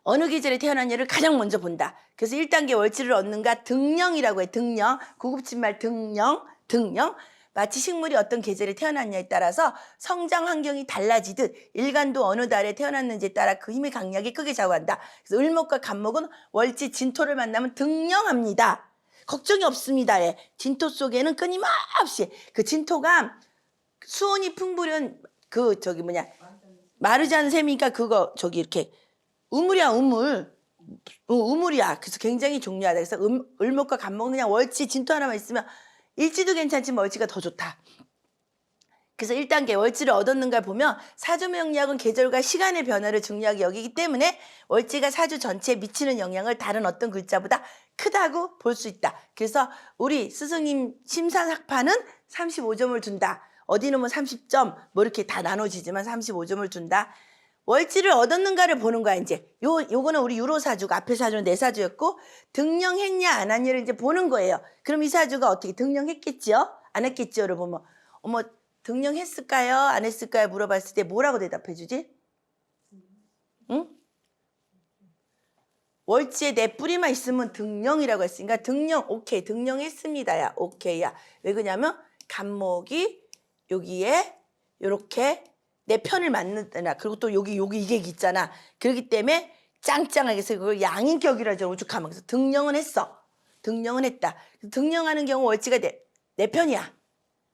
어느 계절에 태어난 애를 가장 먼저 본다. 그래서 1단계 월지를 얻는가 등령이라고 해. 등령. 고급진 말 등령. 마치 식물이 어떤 계절에 태어났냐에 따라서 성장 환경이 달라지듯 일간도 어느 달에 태어났는지에 따라 그 힘의 강약이 크게 좌우한다. 그래서 을목과 간목은 월지 진토를 만나면 등령합니다. 걱정이 없습니다. 예. 진토 속에는 끊임없이 그 진토가 수온이 풍부한 마르지 않은 셈이니까 그거 이렇게 우물이야 우물. 우물이야. 그래서 굉장히 중요하다. 그래서 을목과 간목은 그냥 월지 진토 하나만 있으면 일지도 괜찮지만 월지가 더 좋다. 그래서 1단계 월지를 얻었는가 보면 사주명리학은 계절과 시간의 변화를 중요하게 여기기 때문에 월지가 사주 전체에 미치는 영향을 다른 어떤 글자보다 크다고 볼 수 있다. 그래서 우리 스승님 심사학파는 35점을 준다. 어디는 뭐 30점 뭐 이렇게 다 나눠지지만 35점을 준다. 월지를 얻었는가를 보는 거야. 이제 요거는 우리 유로 사주가 앞에 사주는 내 사주였고 등령했냐 안 했냐를 이제 보는 거예요. 그럼 이 사주가 어떻게 등령했겠지요? 안 했겠지요를 보면 어머 등령했을까요? 안 했을까요? 물어봤을 때 뭐라고 대답해 주지? 응? 월지에 내 뿌리만 있으면 등령이라고 했으니까 등령 오케이 등령했습니다야 오케이야. 왜 그러냐면 간목이 여기에 요렇게 내 편을 맞는다. 그리고 또 여기 이게 있잖아. 그렇기 때문에 짱짱하게 해서 그걸 양인격이라죠. 오죽하면. 그래서 등령은 했어. 등령은 했다. 등령하는 경우 월지가 내 편이야.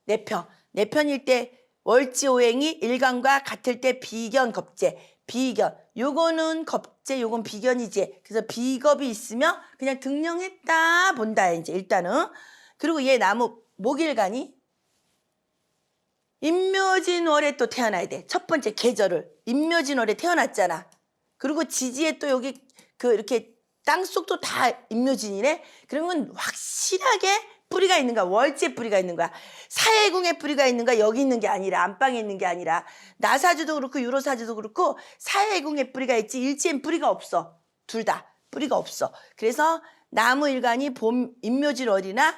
내 편. 내 편일 때 월지 오행이 일간과 같을 때 비견, 겁재. 비견. 요거는 겁재, 요건 비견이지. 그래서 비겁이 있으면 그냥 등령했다 본다. 이제 일단은. 그리고 얘 나무 목일간이 임묘진월에 또 태어나야 돼. 첫 번째 계절을. 임묘진월에 태어났잖아. 그리고 지지에 또 여기 이렇게 땅속도 다 임묘진이네. 그러면 확실하게 뿌리가 있는가? 월지에 뿌리가 있는 거야. 사해궁에 뿌리가 있는가? 여기 있는 게 아니라 안방에 있는 게 아니라 나사주도 그렇고 유로사주도 그렇고 사해궁에 뿌리가 있지 일지엔 뿌리가 없어. 둘 다 뿌리가 없어. 그래서 나무 일간이 봄 임묘진월이나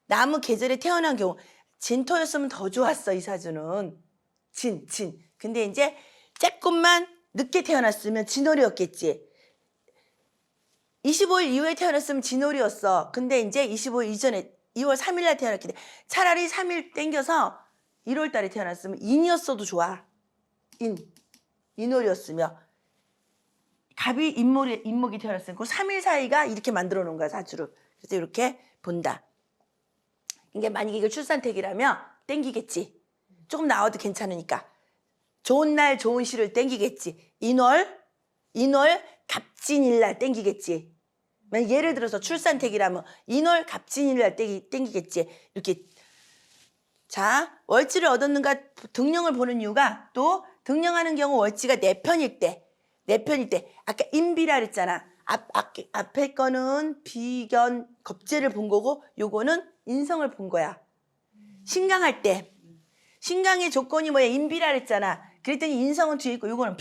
나무 계절에 태어난 경우 진토였으면 더 좋았어. 이 사주는. 진. 근데 이제 조금만 늦게 태어났으면 진월이었겠지. 25일 이후에 태어났으면 진월이었어. 근데 이제 25일 이전에 2월 3일 날 태어났기 때문에 차라리 3일 땡겨서 1월 달에 태어났으면 인이었어도 좋아. 인월이었으며 갑이 인목이 태어났으면 그 3일 사이가 이렇게 만들어 놓은 거야, 사주를. 그래서 이렇게 본다. 이게 만약에 이거 출산택이라면 땡기겠지. 조금 나와도 괜찮으니까. 좋은 날 좋은 시를 땡기겠지. 인월 갑진일날 땡기겠지. 예를 들어서 출산택이라면 인월 갑진일날 땡기겠지. 이렇게. 자, 월지를 얻었는가 등령을 보는 이유가 또 등령하는 경우 월지가 내 편일 때 아까 인비라 그랬잖아. 앞에 거는 비견 겁재를 본 거고 요거는 인성을 본 거야. 신강할 때 신강의 조건이 뭐야? 인비라 그랬잖아. 그랬더니 인성은 뒤에 있고 요거는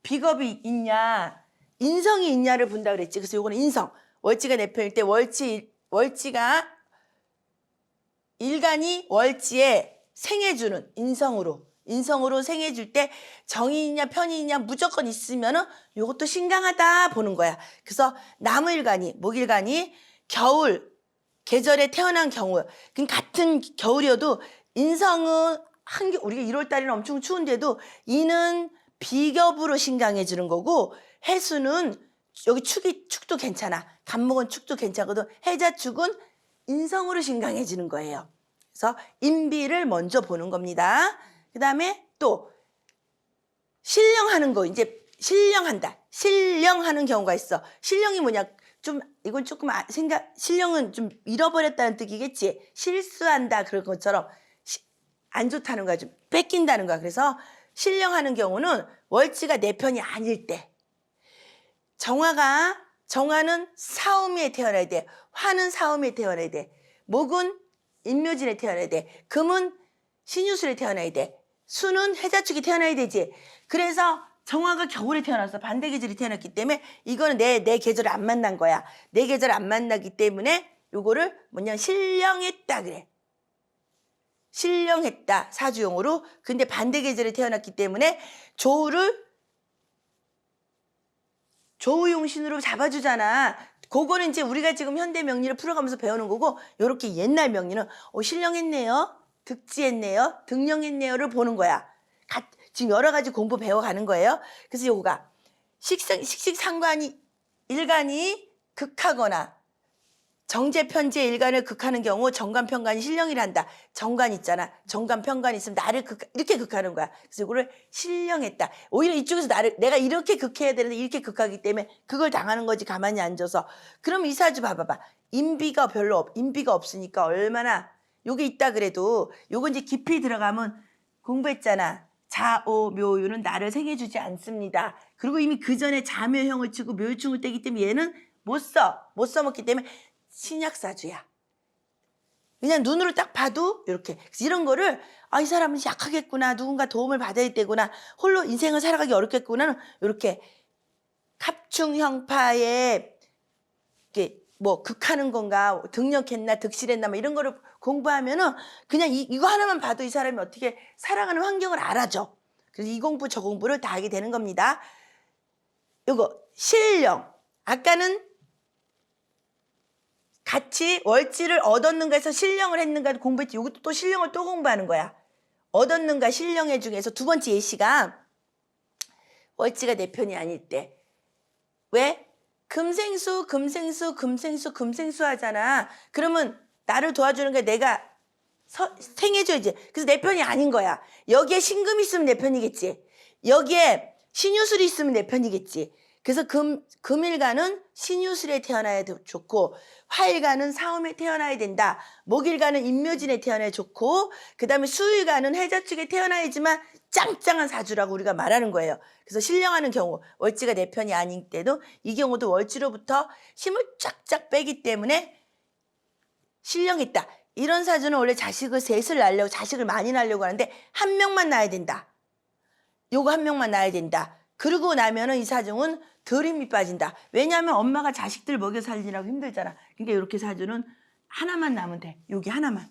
비겁이 있냐 인성이 있냐를 본다 그랬지. 그래서 요거는 인성. 월지가 내 편일 때 월지가 일간이 월지에 생해주는 인성으로 생해줄 때 정인이냐 편인이냐 무조건 있으면은 요것도 신강하다 보는 거야. 그래서 나무일간이 목일간이 겨울 계절에 태어난 경우 같은 겨울이어도 인성은 우리가 1월 달에는 엄청 추운데도 이는 비겹으로 신강해 주는 거고 해수는 여기 축도 괜찮아. 간목은 축도 괜찮거든. 해자축은 인성으로 신강해 주는 거예요. 그래서 인비를 먼저 보는 겁니다. 그 다음에 또 신령하는 거 이제 신령하는 경우가 있어. 신령이 뭐냐? 이건 조금 신령은 좀 잃어버렸다는 뜻이겠지. 실수한다 그럴 것처럼 안 좋다는 거야. 좀 뺏긴다는 거야. 그래서 신령하는 경우는 월지가 내 편이 아닐 때. 정화는 사오미에 태어나야 돼. 화는 사오미에 태어나야 돼. 목은 인묘진에 태어나야 돼. 금은 신유술에 태어나야 돼. 수는 해자축에 태어나야 되지. 그래서 정화가 겨울에 태어났어. 반대 계절이 태어났기 때문에 이거는 내 계절을 안 만난 거야. 내 계절을 안 만나기 때문에 요거를 뭐냐 신령했다 그래. 신령했다 사주용어로. 근데 반대 계절에 태어났기 때문에 조우용신으로 잡아주잖아. 그거는 이제 우리가 지금 현대 명리를 풀어가면서 배우는 거고 요렇게 옛날 명리는 신령했네요. 득지했네요. 등령했네요를 보는 거야. 지금 여러 가지 공부 배워가는 거예요. 그래서 요거가 식식상관이 일간이 극하거나 정제편제 일간을 극하는 경우 정관편관이 신령이라 한다. 정관 있잖아. 정관편관이 있으면 나를 이렇게 극하는 거야. 그래서 이거를 신령했다. 오히려 이쪽에서 내가 이렇게 극해야 되는데 이렇게 극하기 때문에 그걸 당하는 거지 가만히 앉아서. 그럼 이 사주 봐봐봐. 인비가 없으니까 얼마나 요게 있다 그래도 요거 이제 깊이 들어가면 공부했잖아. 자오묘유는 나를 생해주지 않습니다. 그리고 이미 그 전에 자묘형을 치고 묘유충을 떼기 때문에 얘는 못 써먹기 때문에 신약사주야. 그냥 눈으로 딱 봐도 이렇게. 그래서 이런 거를 이 사람은 약하겠구나. 누군가 도움을 받아야 되구나. 홀로 인생을 살아가기 어렵겠구나는 이렇게 갑충형파에 뭐 극하는 건가 등력했나 득실했나 뭐 이런 거를 공부하면은 그냥 이거 하나만 봐도 이 사람이 어떻게 살아가는 환경을 알아줘. 그래서 이 공부 저 공부를 다 하게 되는 겁니다. 요거 신령. 아까는 같이 월지를 얻었는가 해서 신령을 했는가 공부했지. 이것도 또 신령을 또 공부하는 거야. 얻었는가 신령의 중에서 두 번째 예시가 월지가 내 편이 아닐 때. 왜? 금생수 하잖아. 그러면 나를 도와주는 게 내가 생해줘야지. 그래서 내 편이 아닌 거야. 여기에 신금이 있으면 내 편이겠지. 여기에 신유술이 있으면 내 편이겠지. 그래서 금일간은 신유술에 태어나야 좋고 화일간은 사음에 태어나야 된다. 목일간은 인묘진에 태어나야 좋고 그 다음에 수일간은 해자축에 태어나야지만 짱짱한 사주라고 우리가 말하는 거예요. 그래서 신령하는 경우 월지가 내 편이 아닌 때도 이 경우도 월지로부터 힘을 쫙쫙 빼기 때문에 신령했다. 이런 사주는 원래 자식을 셋을 낳으려고 자식을 많이 낳으려고 하는데 한 명만 낳아야 된다. 요거 한 명만 낳아야 된다. 그러고 나면은 이 사주는 덜 힘이 빠진다. 왜냐하면 엄마가 자식들 먹여 살리라고 힘들잖아. 그러니까 이렇게 사주는 하나만 낳으면 돼. 여기 하나만.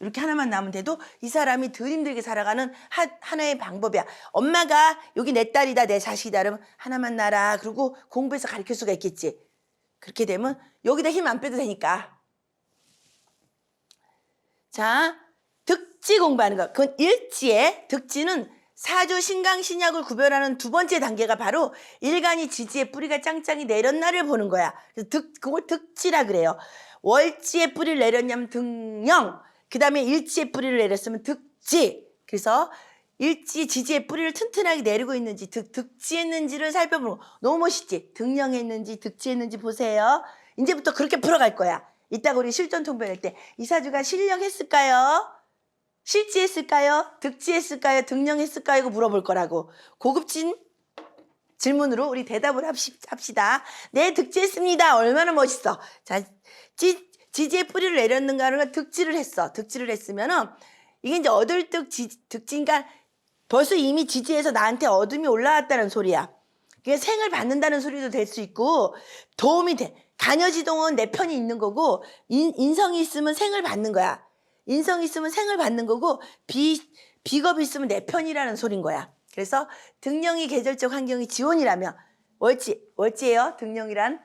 이렇게 하나만 나오면 돼도 이 사람이 덜 힘들게 살아가는 하나의 방법이야. 엄마가 여기 내 딸이다, 내 자식이다 그러면 하나만 놔라. 그리고 공부해서 가르칠 수가 있겠지. 그렇게 되면 여기다 힘 안 빼도 되니까. 자, 득지 공부하는 거. 그건 일지에, 득지는 사주, 신강, 신약을 구별하는 두 번째 단계가 바로 일간이 지지에 뿌리가 짱짱이 내렸나를 보는 거야. 그래서 그걸 득지라 그래요. 월지에 뿌리를 내렸냐면 등령, 그 다음에 일지에 뿌리를 내렸으면 득지. 그래서 일지, 지지에 뿌리를 튼튼하게 내리고 있는지, 득지했는지를 살펴보는 거. 너무 멋있지? 등령했는지, 득지했는지 보세요. 이제부터 그렇게 풀어갈 거야. 이따가 우리 실전 통변할 때 이 사주가 신령했을까요? 실지했을까요? 득지했을까요? 등령했을까요? 이거 물어볼 거라고. 고급진 질문으로 우리 대답을 합시다. 네, 득지했습니다. 얼마나 멋있어. 자, 지지의 뿌리를 내렸는가 하는 건 득지를 했어. 득지를 했으면은 이게 이제 얻을 득지니까 벌써 이미 지지에서 나한테 얻음이 올라왔다는 소리야. 그게 생을 받는다는 소리도 될 수 있고 도움이 돼. 간여지동은 내 편이 있는 거고 인성이 있으면 생을 받는 거야. 인성이 있으면 생을 받는 거고 비겁이 있으면 내 편이라는 소린 거야. 그래서 등령이 계절적 환경이 지원이라면 월지예요. 등령이란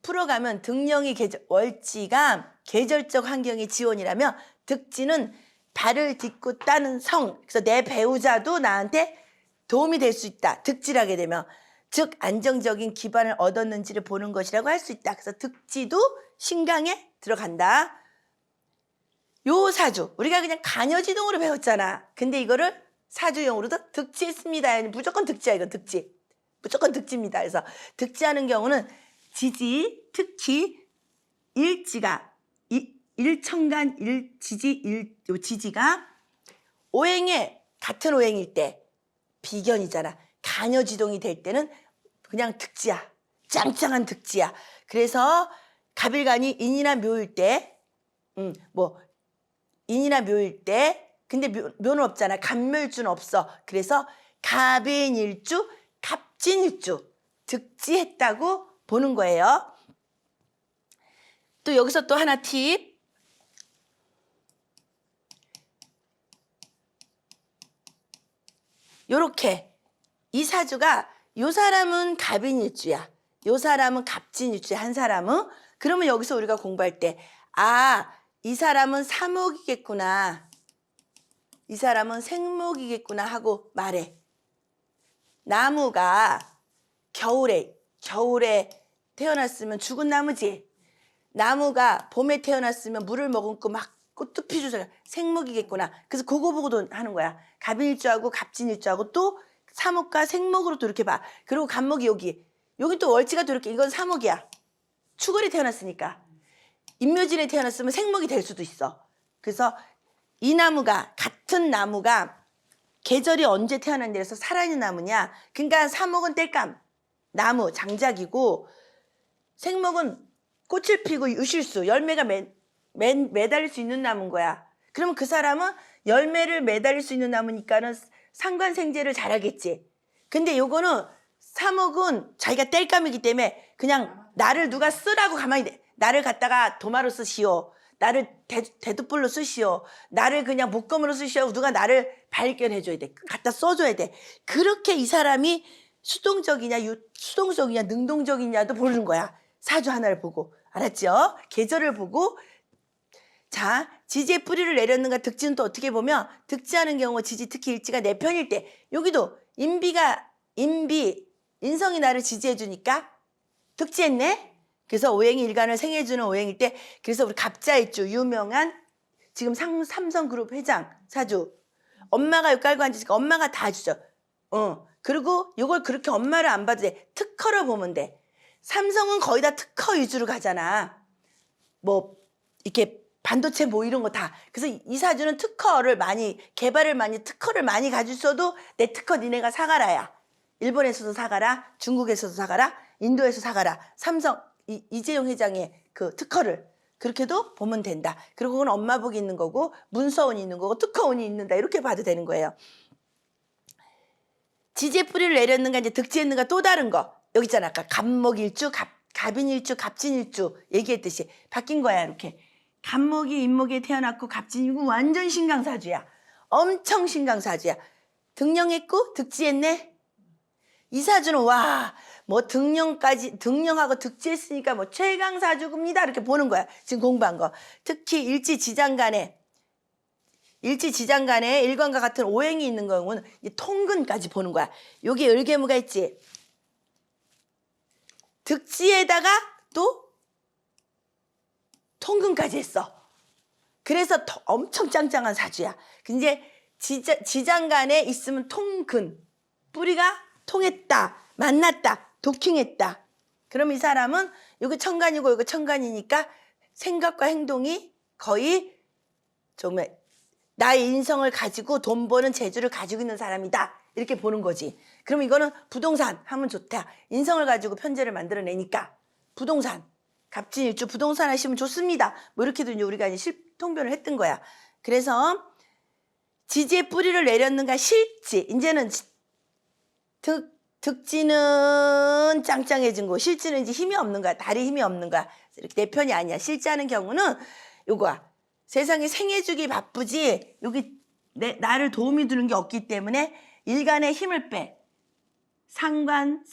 풀어가면 등령이 월지가 계절적 환경이 지원이라면 득지는 발을 딛고 따는 성. 그래서 내 배우자도 나한테 도움이 될 수 있다. 득지하게 되면. 즉 안정적인 기반을 얻었는지를 보는 것이라고 할 수 있다. 그래서 득지도 신강에 들어간다. 요 사주 우리가 그냥 간여지동으로 배웠잖아. 근데 이거를 사주용으로도 득지했습니다. 무조건 득지야. 이건 득지. 무조건 득지입니다. 그래서 득지하는 경우는 지지, 특히 일지가 일천간 지지가 오행에 같은 오행일 때 비견이잖아. 간여지동이 될 때는 그냥 득지야. 짱짱한 득지야. 그래서 갑일간이 인이나 묘일 때 인이나 묘일 때 근데 묘는 없잖아. 갑멸주는 없어. 그래서 갑인일주, 갑진일주 득지했다고 보는 거예요. 또 여기서 또 하나 팁. 요렇게 이 사주가 요 사람은 갑인일주야. 요 사람은 갑진일주야. 한 사람은. 그러면 여기서 우리가 공부할 때 이 사람은 사목이겠구나. 이 사람은 생목이겠구나 하고 말해. 나무가 겨울에 태어났으면 죽은 나무지. 나무가 봄에 태어났으면 물을 머금고 막 꽃도 피우잖아. 생목이겠구나. 그래서 그거 보고도 하는 거야. 갑인일주하고 갑진일주하고 또 사목과 생목으로 또 이렇게 봐. 그리고 갑목이 여기 또 월지가 또 이렇게. 이건 사목이야. 추월에 태어났으니까. 인묘진에 태어났으면 생목이 될 수도 있어. 그래서 이 나무가 같은 나무가 계절이 언제 태어났냐 해서 살아있는 나무냐. 그러니까 사목은 땔감 나무 장작이고 생목은 꽃을 피고 유실수 열매가 매달릴 수 있는 나무인 거야. 그러면 그 사람은 열매를 매달릴 수 있는 나무니까는 상관생재를 잘하겠지. 근데 요거는 사목은 자기가 땔감이기 때문에 그냥 나를 누가 쓰라고 가만히 돼. 나를 갖다가 도마로 쓰시오. 나를 대두불로 쓰시오. 나를 그냥 목검으로 쓰시오. 누가 나를 발견해줘야 돼. 갖다 써줘야 돼. 그렇게 이 사람이 수동적이냐 능동적이냐도 보는 거야. 사주 하나를 보고. 알았죠? 계절을 보고. 자, 지지의 뿌리를 내렸는가. 득지는 또 어떻게 보면 득지하는 경우 지지 특히 일지가 내 편일 때 여기도 인성이 나를 지지해주니까 득지했네. 그래서 오행이 일간을 생해주는 오행일 때 그래서 우리 갑자일주 유명한 지금 삼성그룹 회장 사주 엄마가 여기 깔고 앉으니까 엄마가 다 주죠. 그리고 이걸 그렇게 엄마를 안 봐도 돼. 특허로 보면 돼. 삼성은 거의 다 특허 위주로 가잖아. 뭐 이렇게 반도체 뭐 이런 거 다. 그래서 이 사주는 특허를 많이 특허를 많이 가지고 있어도 내 특허 니네가 사가라야. 일본에서도 사가라. 중국에서도 사가라. 인도에서 사가라. 삼성 이재용 회장의 그 특허를 그렇게도 보면 된다. 그리고 그건 엄마 복이 있는 거고 문서운이 있는 거고 특허운이 있는다. 이렇게 봐도 되는 거예요. 지지의 뿌리를 내렸는가 이제 득지했는가 또 다른 거. 여기 있잖아. 아까 갑목일주, 갑인일주, 갑진일주 얘기했듯이 바뀐 거야. 이렇게. 간목이 인목에 태어났고 갑진이고 완전 신강사주야. 엄청 신강사주야. 등령했고 득지했네. 이 사주는 와, 뭐 등령하고 득지했으니까 뭐 최강사주입니다. 이렇게 보는 거야. 지금 공부한 거. 특히 일지지장간에 일관과 같은 오행이 있는 경우는 통근까지 보는 거야. 여기 을개무가 있지. 득지에다가 또 통근까지 했어. 그래서 엄청 짱짱한 사주야. 근데 지장간에 있으면 통근. 뿌리가 통했다. 만났다. 도킹했다. 그럼 이 사람은 여기 천간이고 여기 천간이니까 생각과 행동이 거의 정말 나의 인성을 가지고 돈 버는 재주를 가지고 있는 사람이다. 이렇게 보는 거지. 그럼 이거는 부동산 하면 좋다. 인성을 가지고 편제를 만들어내니까 부동산. 갑진일주 부동산 하시면 좋습니다. 뭐 이렇게도 이제 우리가 이제 실통변을 했던 거야. 그래서 지지의 뿌리를 내렸는가 실지. 이제는 득지는 짱짱해진 거, 실지는 이제 힘이 없는 거야. 다리 힘이 없는 거야. 이렇게 내 편이 아니야. 실지하는 경우는 요거야. 세상에 생해주기 바쁘지 여기 나를 도움이 되는 게 없기 때문에 일간의 힘을 빼. 상관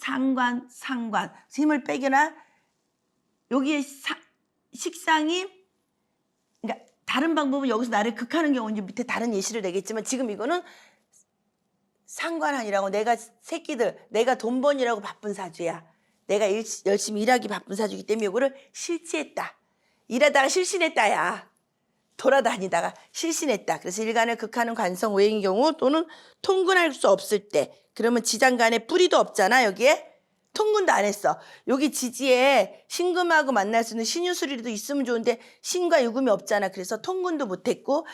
힘을 빼거나 여기에 식상이 그러니까 다른 방법은 여기서 나를 극하는 경우는 밑에 다른 예시를 내겠지만 지금 이거는 상관한이라고 내가 돈 번이라고 바쁜 사주야. 내가 열심히 일하기 바쁜 사주이기 때문에 이거를 실지했다. 일하다가 실신했다야. 돌아다니다가 실신했다. 그래서 일간을 극하는 관성 오행의 경우 또는 통근할 수 없을 때 그러면 지장간에 뿌리도 없잖아. 여기에 통근도 안 했어. 여기 지지에 신금하고 만날 수 있는 신유술이라도 있으면 좋은데 신과 유금이 없잖아. 그래서 통근도 못했고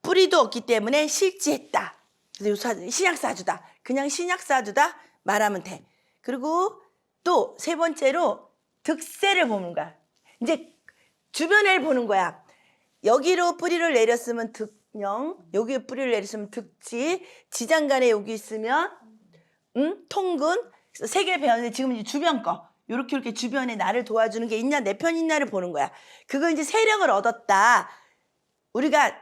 뿌리도 없기 때문에 실지했다. 그래서 신약사주다. 그냥 신약사주다 말하면 돼. 그리고 또 세 번째로 득세를 보는 거야. 이제 주변을 보는 거야. 여기로 뿌리를 내렸으면 득령, 여기에 뿌리를 내렸으면 득지, 지장간에 여기 있으면 통근. 세 개 배웠는데 지금 이제 주변 거 이렇게 주변에 나를 도와주는 게 있냐 내 편 있냐를 보는 거야. 그거 이제 세력을 얻었다. 우리가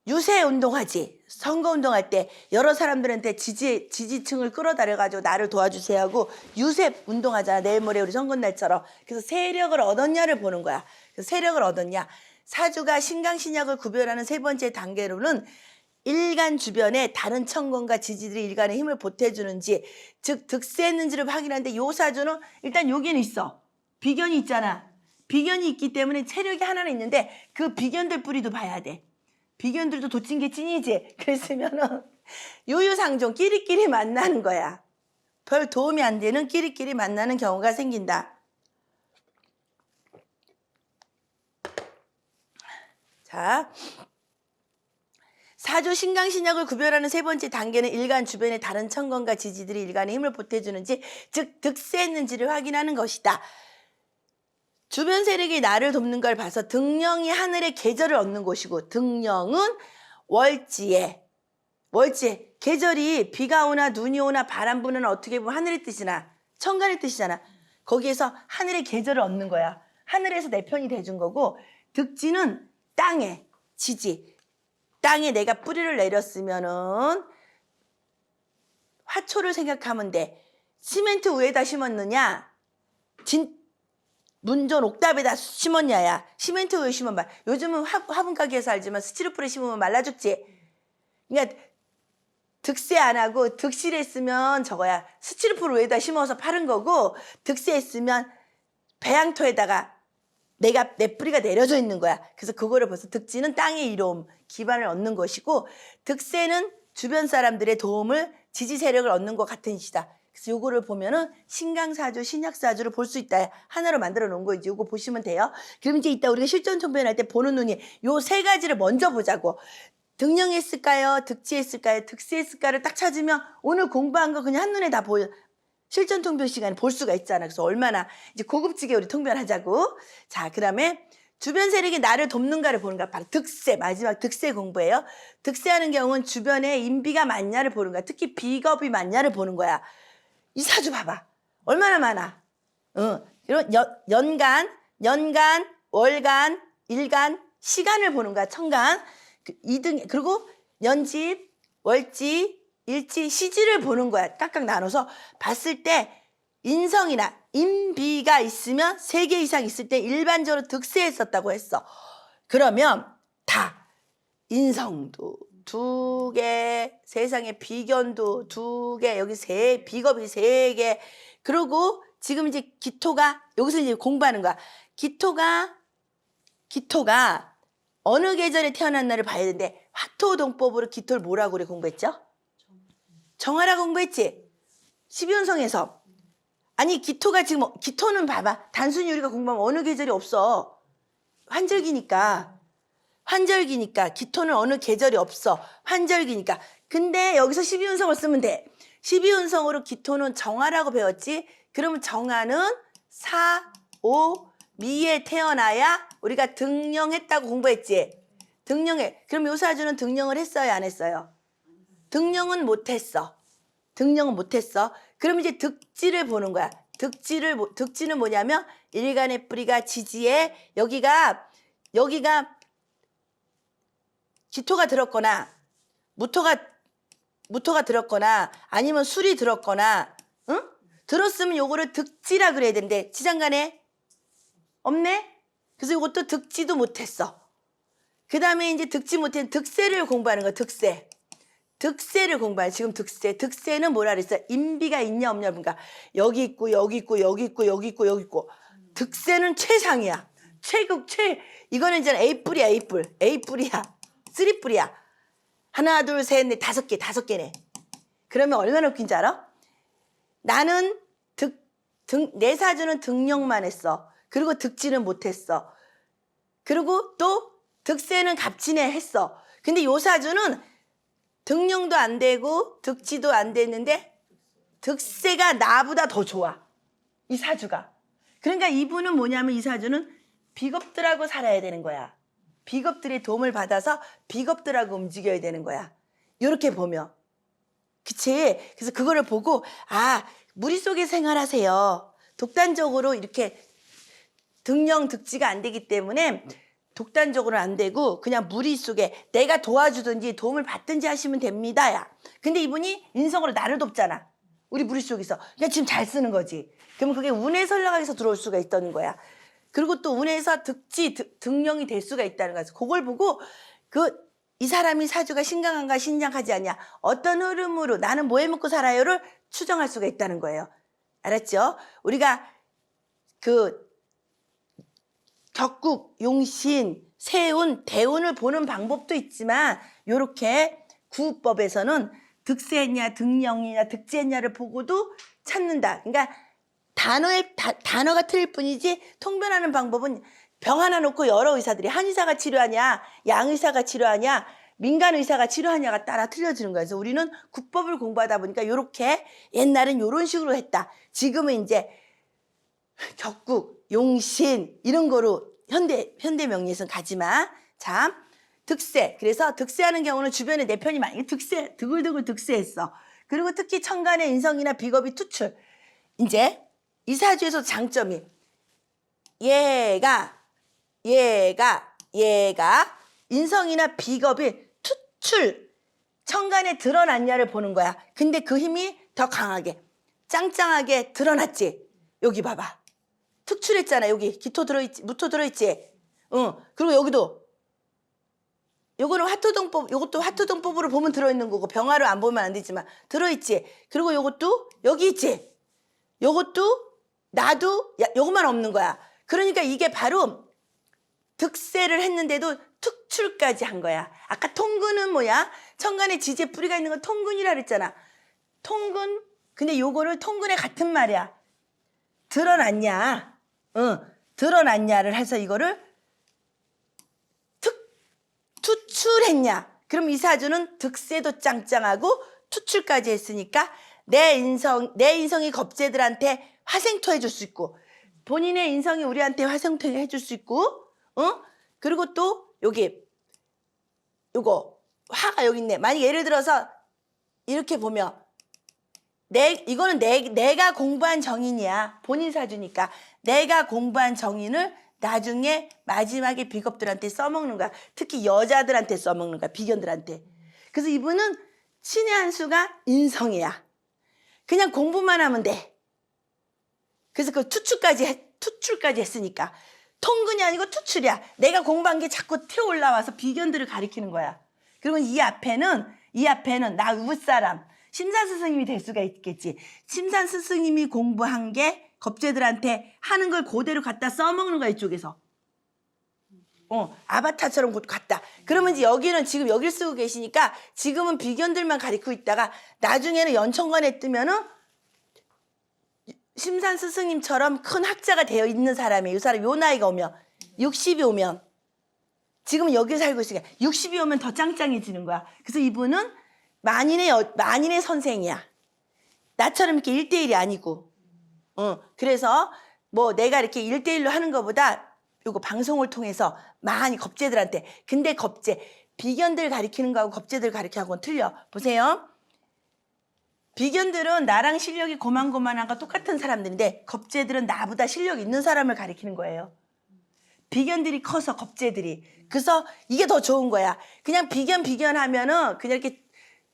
유세 운동하지. 선거 운동할 때 여러 사람들한테 지지층을 끌어다려가지고 나를 도와주세요 하고 유세 운동하잖아. 내일 모레 우리 선거날처럼. 그래서 세력을 얻었냐를 보는 거야. 그래서 세력을 얻었냐. 사주가 신강신약을 구별하는 세 번째 단계로는 일간 주변에 다른 천건과 지지들이 일간에 힘을 보태주는지 즉 득세했는지를 확인하는데 요 사주는 일단 여기는 있어. 비견이 있잖아. 비견이 있기 때문에 세력이 하나는 있는데 그 비견들 뿌리도 봐야 돼. 비견들도 도친 게 찐이지. 그랬으면은 유유상종 끼리끼리 만나는 거야. 별 도움이 안 되는 끼리끼리 만나는 경우가 생긴다. 자, 사주 신강신약을 구별하는 세 번째 단계는 일간 주변의 다른 천건과 지지들이 일간에 힘을 보태주는지 즉 득세했는지를 확인하는 것이다. 주변 세력이 나를 돕는 걸 봐서 등령이 하늘의 계절을 얻는 곳이고 등령은 월지에 계절이 비가 오나 눈이 오나 바람 부는 어떻게 보면 하늘의 뜻이나 천간의 뜻이잖아. 거기에서 하늘의 계절을 얻는 거야. 하늘에서 내 편이 돼준 거고 득지는 땅에 지지 땅에 내가 뿌리를 내렸으면은 화초를 생각하면 돼. 시멘트 위에다 심었느냐 문전 옥답에다 심었냐야. 시멘트 위에 심으면 요즘은 화분 가게에서 알지만 스티로폼에 심으면 말라 죽지. 그러니까 득세 안 하고 득실했으면 저거야. 스티로폼 위에다 심어서 파는 거고 득세했으면 배양토에다가 내 뿌리가 내려져 있는 거야. 그래서 그거를 벌써 득지는 땅의 이로움, 기반을 얻는 것이고 득세는 주변 사람들의 도움을 지지 세력을 얻는 것 같은 시다. 그래서 요거를 보면은 신강사주, 신약사주를 볼 수 있다. 하나로 만들어 놓은 거 이제 요거 보시면 돼요. 그럼 이제 이따 우리가 실전통변할 때 보는 눈이 요 세 가지를 먼저 보자고. 등령했을까요? 득지했을까요? 득세했을까를 딱 찾으면 오늘 공부한 거 그냥 한눈에 다 보여. 실전 통변 시간에 볼 수가 있잖아. 그래서 얼마나 이제 고급지게 우리 통변하자고. 자, 그다음에 주변 세력이 나를 돕는가를 보는 거야. 바로 득세, 마지막 득세 공부예요. 득세하는 경우는 주변에 인비가 많냐를 보는 거야. 특히 비겁이 많냐를 보는 거야. 이 사주 봐봐. 얼마나 많아. 그리고 연간, 월간, 일간, 시간을 보는 거야. 천간. 이등, 그리고 년집, 월지, 일지, 시지를 보는 거야. 깍깍 나눠서 봤을 때 인성이나 인비가 있으면 3개 이상 있을 때 일반적으로 득세했었다고 했어. 그러면 다 인성도 2개, 세상에 비견도 2개, 여기 비겁이 3개. 그리고 지금 이제 기토가 여기서 이제 공부하는 거야. 기토가 어느 계절에 태어났나를 봐야 되는데 화토동법으로 기토를 뭐라고 그래 공부했죠? 정화라고 공부했지? 12운성에서. 아니 기토가 지금 기토는 봐봐. 단순히 우리가 공부하면 어느 계절이 없어. 환절기니까 기토는 어느 계절이 없어. 환절기니까. 근데 여기서 12운성을 쓰면 돼. 12운성으로 기토는 정화라고 배웠지. 그러면 정화는 4, 5, 미에 태어나야 우리가 등령했다고 공부했지. 등령해. 그럼 요 사주는 등령을 했어요, 안 했어요? 등령은 못했어. 그럼 이제 득지를 보는 거야. 득지는 뭐냐면 일간의 뿌리가 지지에 여기가 기토가 들었거나 무토가 들었거나 아니면 술이 들었거나 응? 들었으면 요거를 득지라 그래야 되는데 지장간에 없네? 그래서 이것도 득지도 못했어. 그 다음에 이제 득지 못한 득세를 공부하는 거야. 득세를 공부하는 지금 득세는 뭐라 그랬어? 인비가 있냐 없냐 보니까 여기 있고 여기 있고 여기 있고 여기 있고 여기 있고 득세는 최상이야. 이거는 이제 A뿔이야. 3뿔이야. 하나 둘 셋 넷 5개네. 그러면 얼마나 웃긴지 알아? 나는 내 사주는 등령만 했어. 그리고 득지는 못했어. 그리고 또 득세는 갑진에 했어. 근데 요 사주는 등령도 안 되고 득지도 안 됐는데 득세가 나보다 더 좋아. 이 사주가. 그러니까 이분은 뭐냐면 이 사주는 비겁들하고 살아야 되는 거야. 비겁들의 도움을 받아서 비겁들하고 움직여야 되는 거야. 이렇게 보면. 그치? 그래서 그거를 보고 무리 속에 생활하세요. 독단적으로 이렇게 등령 득지가 안 되기 때문에 독단적으로 안 되고 그냥 무리 속에 내가 도와주든지 도움을 받든지 하시면 됩니다. 야. 근데 이분이 인성으로 나를 돕잖아. 우리 무리 속에서. 그냥 지금 잘 쓰는 거지. 그러면 그게 운에 설렁하게서 들어올 수가 있다는 거야. 그리고 또 운에서 등령이 될 수가 있다는 거야. 그걸 보고 이 사람이 사주가 신강한가 신장하지 않냐. 어떤 흐름으로 나는 뭐 해먹고 살아요를 추정할 수가 있다는 거예요. 알았죠? 우리가 격국, 용신, 세운, 대운을 보는 방법도 있지만 요렇게 구법에서는 득세했냐 등령이냐 득지했냐를 보고도 찾는다. 그러니까 단어가 틀릴 뿐이지 통변하는 방법은 병 하나 놓고 여러 의사들이 한의사가 치료하냐 양의사가 치료하냐 민간의사가 치료하냐가 따라 틀려지는 거예요. 그래서 우리는 국법을 공부하다 보니까 요렇게 옛날엔 요런 식으로 했다. 지금은 이제 격국, 용신 이런 거로 현대 명리에서는 가지마. 자, 득세. 그래서 득세하는 경우는 주변에 내 편이 많이 드글드글 득세했어. 그리고 특히 천간의 인성이나 비겁이 투출. 이제 이 사주에서 장점이 얘가 인성이나 비겁이 투출 천간에 드러났냐를 보는 거야. 근데 그 힘이 더 강하게 짱짱하게 드러났지. 여기 봐봐. 특출했잖아. 여기 기토 들어있지, 무토 들어있지. 그리고 여기도 요거는 화토동법, 요것도 화토동법으로 보면 들어있는 거고 병화로 안 보면 안 되지만 들어있지. 그리고 요것도 여기 있지. 요것도 나도 요것만 없는 거야. 그러니까 이게 바로 득세를 했는데도 특출까지 한 거야. 아까 통근은 뭐야? 천간에 지지에 뿌리가 있는 건 통근이라 그랬잖아. 통근. 근데 요거를 통근의 같은 말이야. 드러났냐? 드러났냐를 해서 이거를 투출했냐? 그럼 이 사주는 득세도 짱짱하고 투출까지 했으니까 내 인성이 겁재들한테 화생토 해줄 수 있고 본인의 인성이 우리한테 화생토 해줄 수 있고 그리고 또 요거 화가 여기 있네. 만약 예를 들어서 이렇게 보면 이거는 내가 공부한 정인이야. 본인 사주니까 내가 공부한 정인을 나중에 마지막에 비겁들한테 써먹는 거야. 특히 여자들한테 써먹는 거야. 비견들한테. 그래서 이분은 신의 한 수가 인성이야. 그냥 공부만 하면 돼. 그래서 그 투출까지 했으니까. 통근이 아니고 투출이야. 내가 공부한 게 자꾸 튀어 올라와서 비견들을 가리키는 거야. 그리고 이 앞에는 나 윗사람, 심산 스승님이 될 수가 있겠지. 심산 스승님이 공부한 게 겁재들한테 하는 걸 그대로 갖다 써먹는 거야, 이쪽에서. 아바타처럼 갖다. 그러면 이제 여기는 지금 여길 쓰고 계시니까 지금은 비견들만 가리키고 있다가 나중에는 연천관에 뜨면은 심산 스승님처럼 큰 학자가 되어 있는 사람이에요. 이 사람 요 나이가 오면 60이 오면 지금 여기 살고 있으니까 60이 오면 더 짱짱해지는 거야. 그래서 이분은 만인의 선생이야. 나처럼 이렇게 1대1이 아니고. 그래서 뭐 내가 이렇게 1대1로 하는 것보다 요거 방송을 통해서 많이 겁재들한테. 근데 비견들 가리키는 거하고 겁재들 가리키는 틀려. 보세요. 비견들은 나랑 실력이 고만고만한 거 똑같은 사람들인데 겁재들은 나보다 실력 있는 사람을 가리키는 거예요. 비견들이 커서 겁재들이. 그래서 이게 더 좋은 거야. 그냥 비견 하면은 그냥 이렇게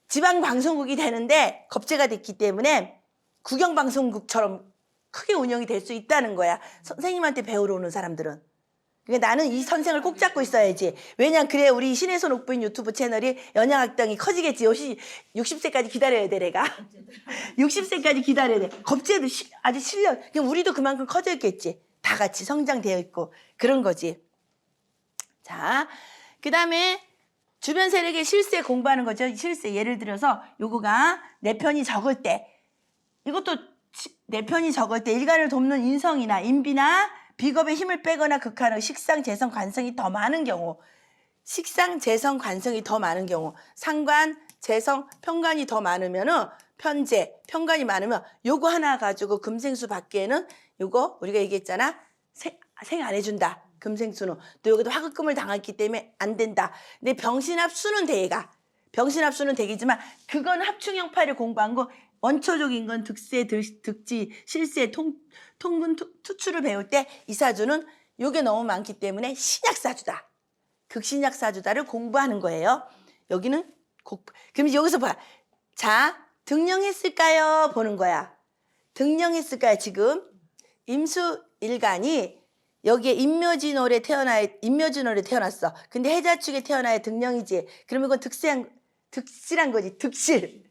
지방 방송국이 되는데 겁재가 됐기 때문에 국영 방송국처럼 크게 운영이 될 수 있다는 거야. 선생님한테 배우러 오는 사람들은. 그러니까 나는 이 선생을 꼭 잡고 있어야지. 왜냐면 그래 우리 신혜선 옥부인 유튜브 채널이 연양학당이 커지겠지. 60세까지 기다려야 돼 내가. 60세까지 기다려야 돼. 겁재도 아주 실력. 우리도 그만큼 커졌겠지. 다 같이 성장되어 있고 그런 거지. 자, 그 다음에 주변 세력의 실세 공부하는 거죠. 실세 예를 들어서 요거가 내 편이 적을 때 이것도 내 편이 적을 때 일간을 돕는 인성이나 인비나 비겁의 힘을 빼거나 극하는 식상, 재성, 관성이 더 많은 경우 식상, 재성, 관성이 더 많은 경우 상관, 재성, 편관이 더 많으면은 편재, 편관이 많으면 요거 하나 가지고 금생수 받기에는 요거 우리가 얘기했잖아. 생 안 해준다. 금생수는. 또 여기도 화급금을 당했기 때문에 안 된다. 근데 병신합수는 대가. 병신합수는 대기지만 그건 합충형파를 공부한 거 원초적인 건 득세, 득지, 실세, 통근, 투출을 배울 때 이 사주는 요게 너무 많기 때문에 신약사주다. 극신약사주다를 공부하는 거예요. 여기는 그럼 여기서 봐. 자, 등령했을까요? 보는 거야. 등령했을까요? 지금 임수일간이 여기에 임묘진월에 태어났어. 근데 해자축에 태어나야 등령이지. 그러면 이건 득실한 거지. 득실.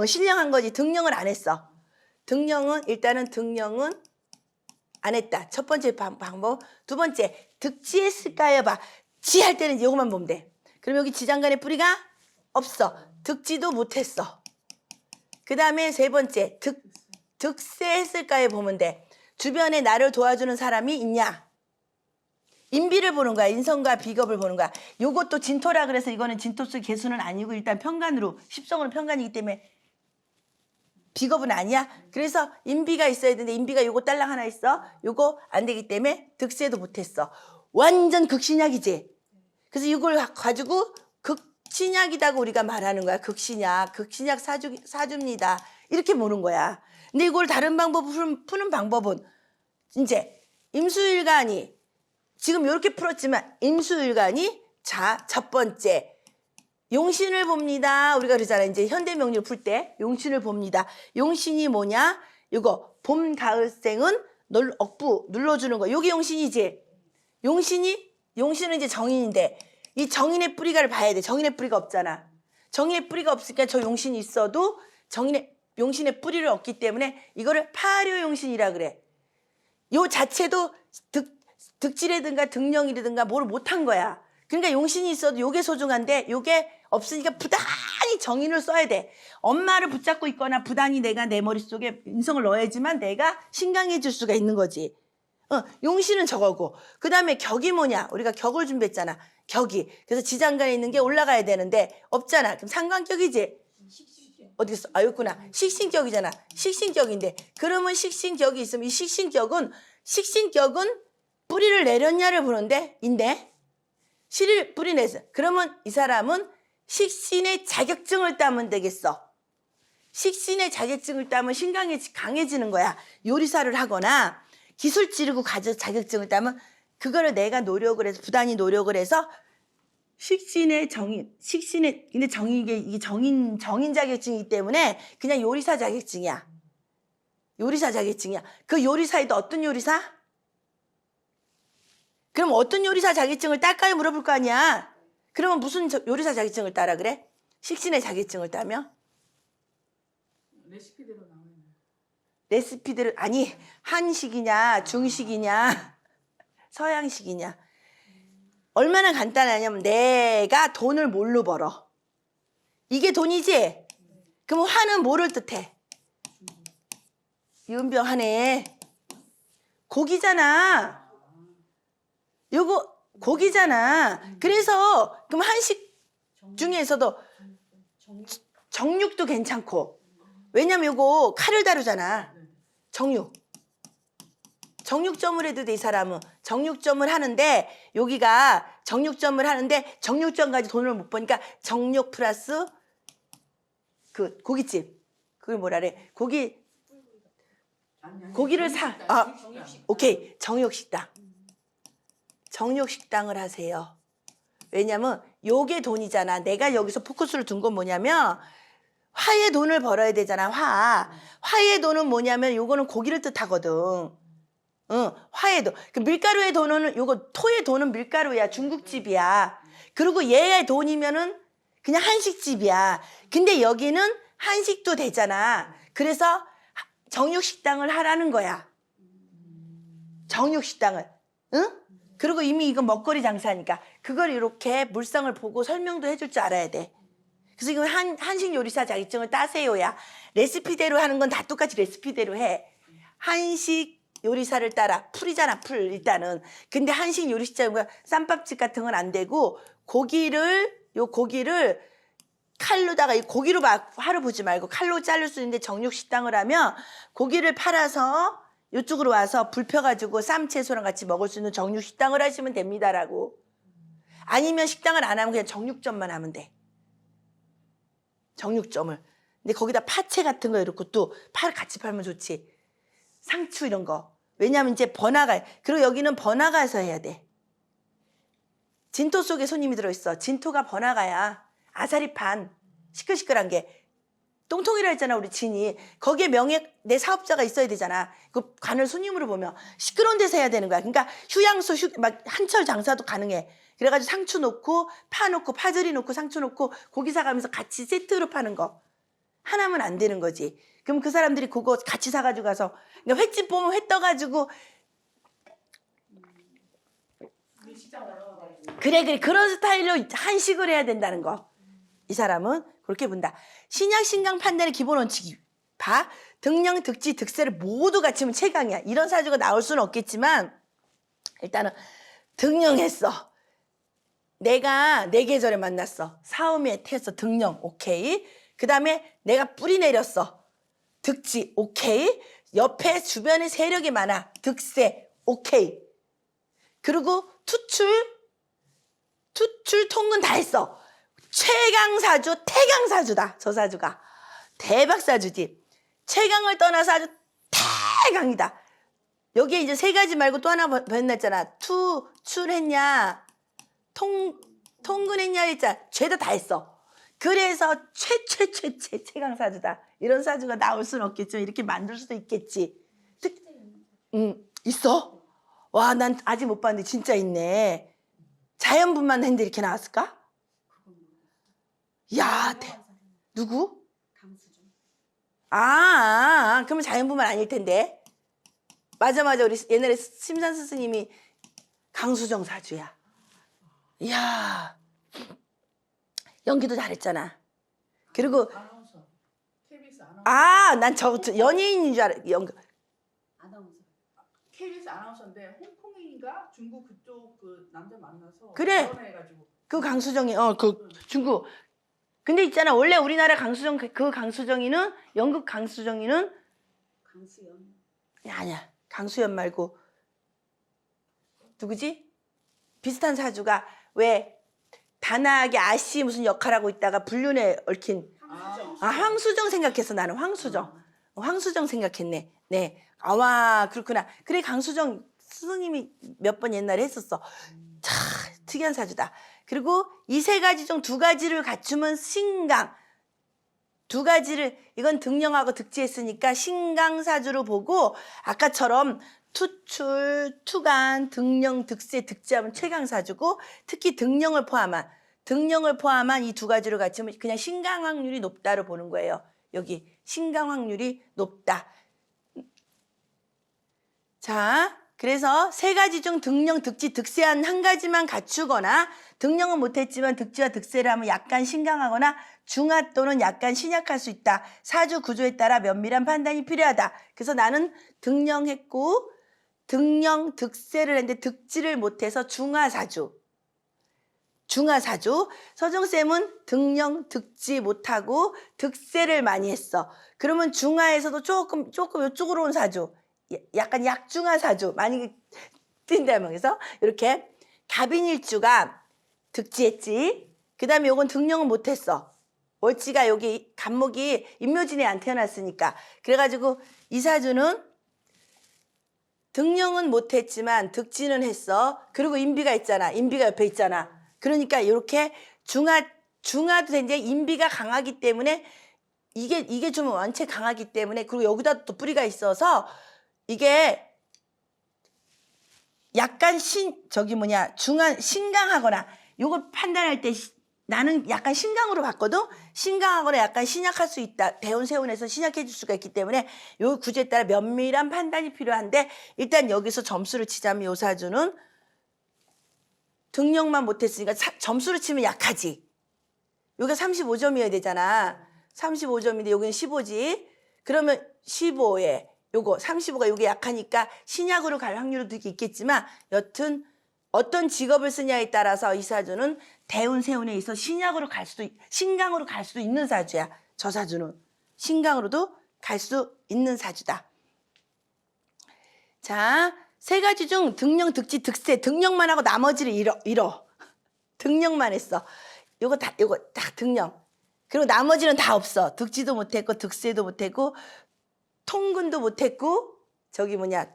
신령한 거지. 등령을 안 했어. 일단은 등령은 안 했다. 첫 번째 방법. 두 번째, 득지했을까요? 봐. 지할 때는 이것만 보면 돼. 그럼 여기 지장간의 뿌리가 없어. 득지도 못했어. 그 다음에 세 번째, 득세했을까요? 보면 돼. 주변에 나를 도와주는 사람이 있냐? 인비를 보는 거야. 인성과 비겁을 보는 거야. 요것도 진토라 그래서 이거는 진토수 개수는 아니고 일단 편간으로, 십성으로 편간이기 때문에 비겁은 아니야. 그래서 인비가 있어야 되는데 인비가 요거 딸랑 하나 있어. 요거 안 되기 때문에 득세도 못했어. 완전 극신약이지. 그래서 이걸 가지고 극신약이라고 우리가 말하는 거야. 극신약 사주입니다. 이렇게 보는 거야. 근데 이걸 다른 방법으로 푸는 방법은 이제 임수일간이 지금 이렇게 풀었지만 임수일간이 자, 첫 번째 용신을 봅니다. 우리가 그러잖아. 이제 현대명리를 풀 때 용신을 봅니다. 용신이 뭐냐? 이거 봄, 가을생은 억부 눌러주는 거. 요게 용신이지. 용신은 이제 정인인데 이 정인의 뿌리가를 봐야 돼. 정인의 뿌리가 없잖아. 정인의 뿌리가 없으니까 저 용신이 있어도 용신의 뿌리를 얻기 때문에 이거를 파료용신이라 그래. 요 자체도 득질이든가 등령이라든가 뭘 못한 거야. 그러니까 용신이 있어도 요게 소중한데 요게 없으니까 부단히 정인을 써야 돼. 엄마를 붙잡고 있거나 부단히 내가 내 머릿속에 인성을 넣어야지만 내가 신강해질 수가 있는 거지. 용신은 저거고. 그 다음에 격이 뭐냐? 우리가 격을 준비했잖아. 격이. 그래서 지장간에 있는 게 올라가야 되는데 없잖아. 그럼 상관격이지. 어디 있어? 아, 여기구나. 식신격이잖아. 식신격인데. 그러면 식신격이 있으면 이 식신격은 뿌리를 내렸냐를 보는데, 실을 뿌리 내서. 그러면 이 사람은 식신의 자격증을 따면 되겠어. 식신의 자격증을 따면 신강이 강해지는 거야. 요리사를 하거나, 기술 찌르고 자격증을 따면 그거를 내가 노력을 해서 부단히 노력을 해서 식신의 근데 이게 정인 자격증이기 때문에 그냥 요리사 자격증이야. 요리사 자격증이야. 그 요리사에도 어떤 요리사? 그럼 어떤 요리사 자격증을 딸까요? 물어볼 거 아니야. 그러면 무슨 요리사 자격증을 따라 그래? 식신의 자격증을 따면? 레시피대로 나와요. 레시피대로 아니 한식이냐 중식이냐 서양식이냐 얼마나 간단하냐면 내가 돈을 뭘로 벌어? 이게 돈이지? 그럼 화는 뭐를 뜻해? 윤병 하네. 고기잖아. 요거 고기잖아. 그래서 그럼 한식 중에서도 정육도 괜찮고 왜냐면 요거 칼을 다루잖아. 정육점을 해도 돼 이 사람은. 정육점을 하는데 여기가 정육점을 하는데 정육점까지 돈을 못 버니까 정육 플러스 그 고깃집 그걸 뭐라 그래 고기를 오케이 정육식당 정육식당을 하세요. 왜냐면 요게 돈이잖아. 내가 여기서 포커스를 둔 건 뭐냐면 화의 돈을 벌어야 되잖아. 화의 돈은 뭐냐면 요거는 고기를 뜻하거든. 응, 화의 돈. 그 밀가루의 돈은 요거 토의 돈은 밀가루야. 중국집이야. 그리고 얘의 돈이면은 그냥 한식집이야. 근데 여기는 한식도 되잖아. 그래서 정육식당을 하라는 거야. 정육식당을. 응? 그리고 이미 이건 먹거리 장사니까 그걸 이렇게 물성을 보고 설명도 해줄 줄 알아야 돼. 그래서 이건 한식 요리사 자격증을 따세요야. 레시피대로 하는 건 다 똑같이 레시피대로 해. 한식 요리사를 따라. 풀이잖아, 풀 일단은. 근데 한식 요리사가 쌈밥집 같은 건 안 되고 요 고기를 칼로다가 이 고기로 막 화를 보지 말고 칼로 자를 수 있는데 정육식당을 하면 고기를 팔아서 이쪽으로 와서 불 펴가지고 쌈채소랑 같이 먹을 수 있는 정육식당을 하시면 됩니다라고. 아니면 식당을 안 하면 그냥 정육점만 하면 돼. 정육점을. 근데 거기다 파채 같은 거 이렇게 또 같이 팔면 좋지. 상추 이런 거. 왜냐면 이제 번화가. 그리고 여기는 번화가에서 해야 돼. 진토 속에 손님이 들어있어. 진토가 번화가야. 아사리판. 시끌시끌한 게. 똥통이라 했잖아 우리 진이. 거기에 내 사업자가 있어야 되잖아. 그 관을 손님으로 보면 시끄러운 데서 해야 되는 거야. 그러니까 휴양소 막 한철 장사도 가능해. 그래가지고 상추 놓고 파 놓고 파절이 놓고 상추 놓고 고기 사가면서 같이 세트로 파는 거. 하나면 안 되는 거지. 그럼 그 사람들이 그거 같이 사가지고 가서 그러니까 횟집 보면 회 떠가지고 그래 그런 스타일로 한식을 해야 된다는 거. 이 사람은 그렇게 본다. 신약 신강 판단의 기본 원칙이 봐. 등령 득지 득세를 모두 갖추면 최강이야. 이런 사주가 나올 수는 없겠지만 일단은 등령했어. 내가 내 계절에 만났어. 사음에 태서 등령 오케이. 그 다음에 내가 뿌리 내렸어. 득지 오케이. 옆에 주변에 세력이 많아. 득세 오케이. 그리고 투출 통근 다 했어. 최강사주 태강사주다. 저 사주가 대박사주지. 최강을 떠나서 아주 태강이다. 여기에 이제 세 가지 말고 또 하나 변했잖아. 투출했냐 통근했냐 했잖아. 죄다 다 했어. 그래서 최강사주다. 이런 사주가 나올 수는 없겠죠. 이렇게 만들 수도 있겠지. 있어? 와, 난 아직 못 봤는데 진짜 있네. 자연분만 했는데 이렇게 나왔을까? 야, 누구? 강수정. 그러면 자연분만 아닐 텐데. 맞아. 우리 옛날에 심산 스승님이 강수정 사주야. 이야, 연기도 잘했잖아. 그리고 아나운서. KBS 아나운서. 난 저 연예인인 줄 알아. 아나운서. KBS 아나운서인데 홍콩인가 중국 그쪽 그 남자 만나서 그래. 결혼해가지고. 그 강수정이 그 중국. 근데 있잖아 원래 우리나라 강수정 그 강수정이는 연극 강수정이는 강수연. 아니야 강수연 말고 누구지? 비슷한 사주가 왜 단아하게 아씨 무슨 역할하고 있다가 불륜에 얽힌 황수정. 황수정 생각했어. 나는 황수정 생각했네. 네, 아와 그렇구나. 그래 강수정 스승님이 몇 번 옛날에 했었어. 참 특이한 사주다. 그리고 이 세 가지 중 두 가지를 갖추면 신강. 두 가지를 이건 등령하고 득지했으니까 신강사주로 보고 아까처럼 투출, 투간, 등령, 득세, 득지하면 최강사주고 특히 등령을 포함한 이 두 가지를 갖추면 그냥 신강 확률이 높다로 보는 거예요. 여기 신강 확률이 높다. 자, 그래서 세 가지 중 등령, 득지, 득세한 한 가지만 갖추거나 등령은 못했지만 득지와 득세를 하면 약간 신강하거나 중하 또는 약간 신약할 수 있다. 사주 구조에 따라 면밀한 판단이 필요하다. 그래서 나는 등령했고 등령, 득세를 했는데 득지를 못해서 중하사주. 서정쌤은 등령, 득지 못하고 득세를 많이 했어. 그러면 중하에서도 조금 이쪽으로 온 사주. 약간 약중하 사주 많이 뜬다면 그래서 이렇게 갑인일주가 득지했지. 그 다음에 요건 등령은 못했어. 월지가 여기 간목이 임묘진에 안 태어났으니까. 그래가지고 이 사주는 등령은 못했지만 득지는 했어. 그리고 인비가 있잖아. 인비가 옆에 있잖아. 그러니까 이렇게 중하도 되는데 인비가 강하기 때문에 이게 좀 원체 강하기 때문에 그리고 여기다 또 뿌리가 있어서 이게 약간 신강하거나 요걸 판단할 때 나는 약간 신강으로 봤거든. 신강하거나 약간 신약할 수 있다. 대운세운에서 신약해 줄 수가 있기 때문에 요 구조에 따라 면밀한 판단이 필요한데 일단 여기서 점수를 치자면 요 사주는 등령만 못했으니까 점수를 치면 약하지. 여기가 35점이어야 되잖아. 35점인데 여기는 15지. 그러면 15에 요거 35가 요게 약하니까 신약으로 갈 확률도 있겠지만 여튼 어떤 직업을 쓰냐에 따라서 이 사주는 대운세운에 있어 신강으로 갈 수도 있는 사주야. 저 사주는 신강으로도 갈 수 있는 사주다. 자, 세 가지 중 등령, 득지, 득세. 등령만 하고 나머지를 잃어. 등령만 했어. 요거 딱 등령. 그리고 나머지는 다 없어. 득지도 못했고 득세도 못했고 통근도 못했고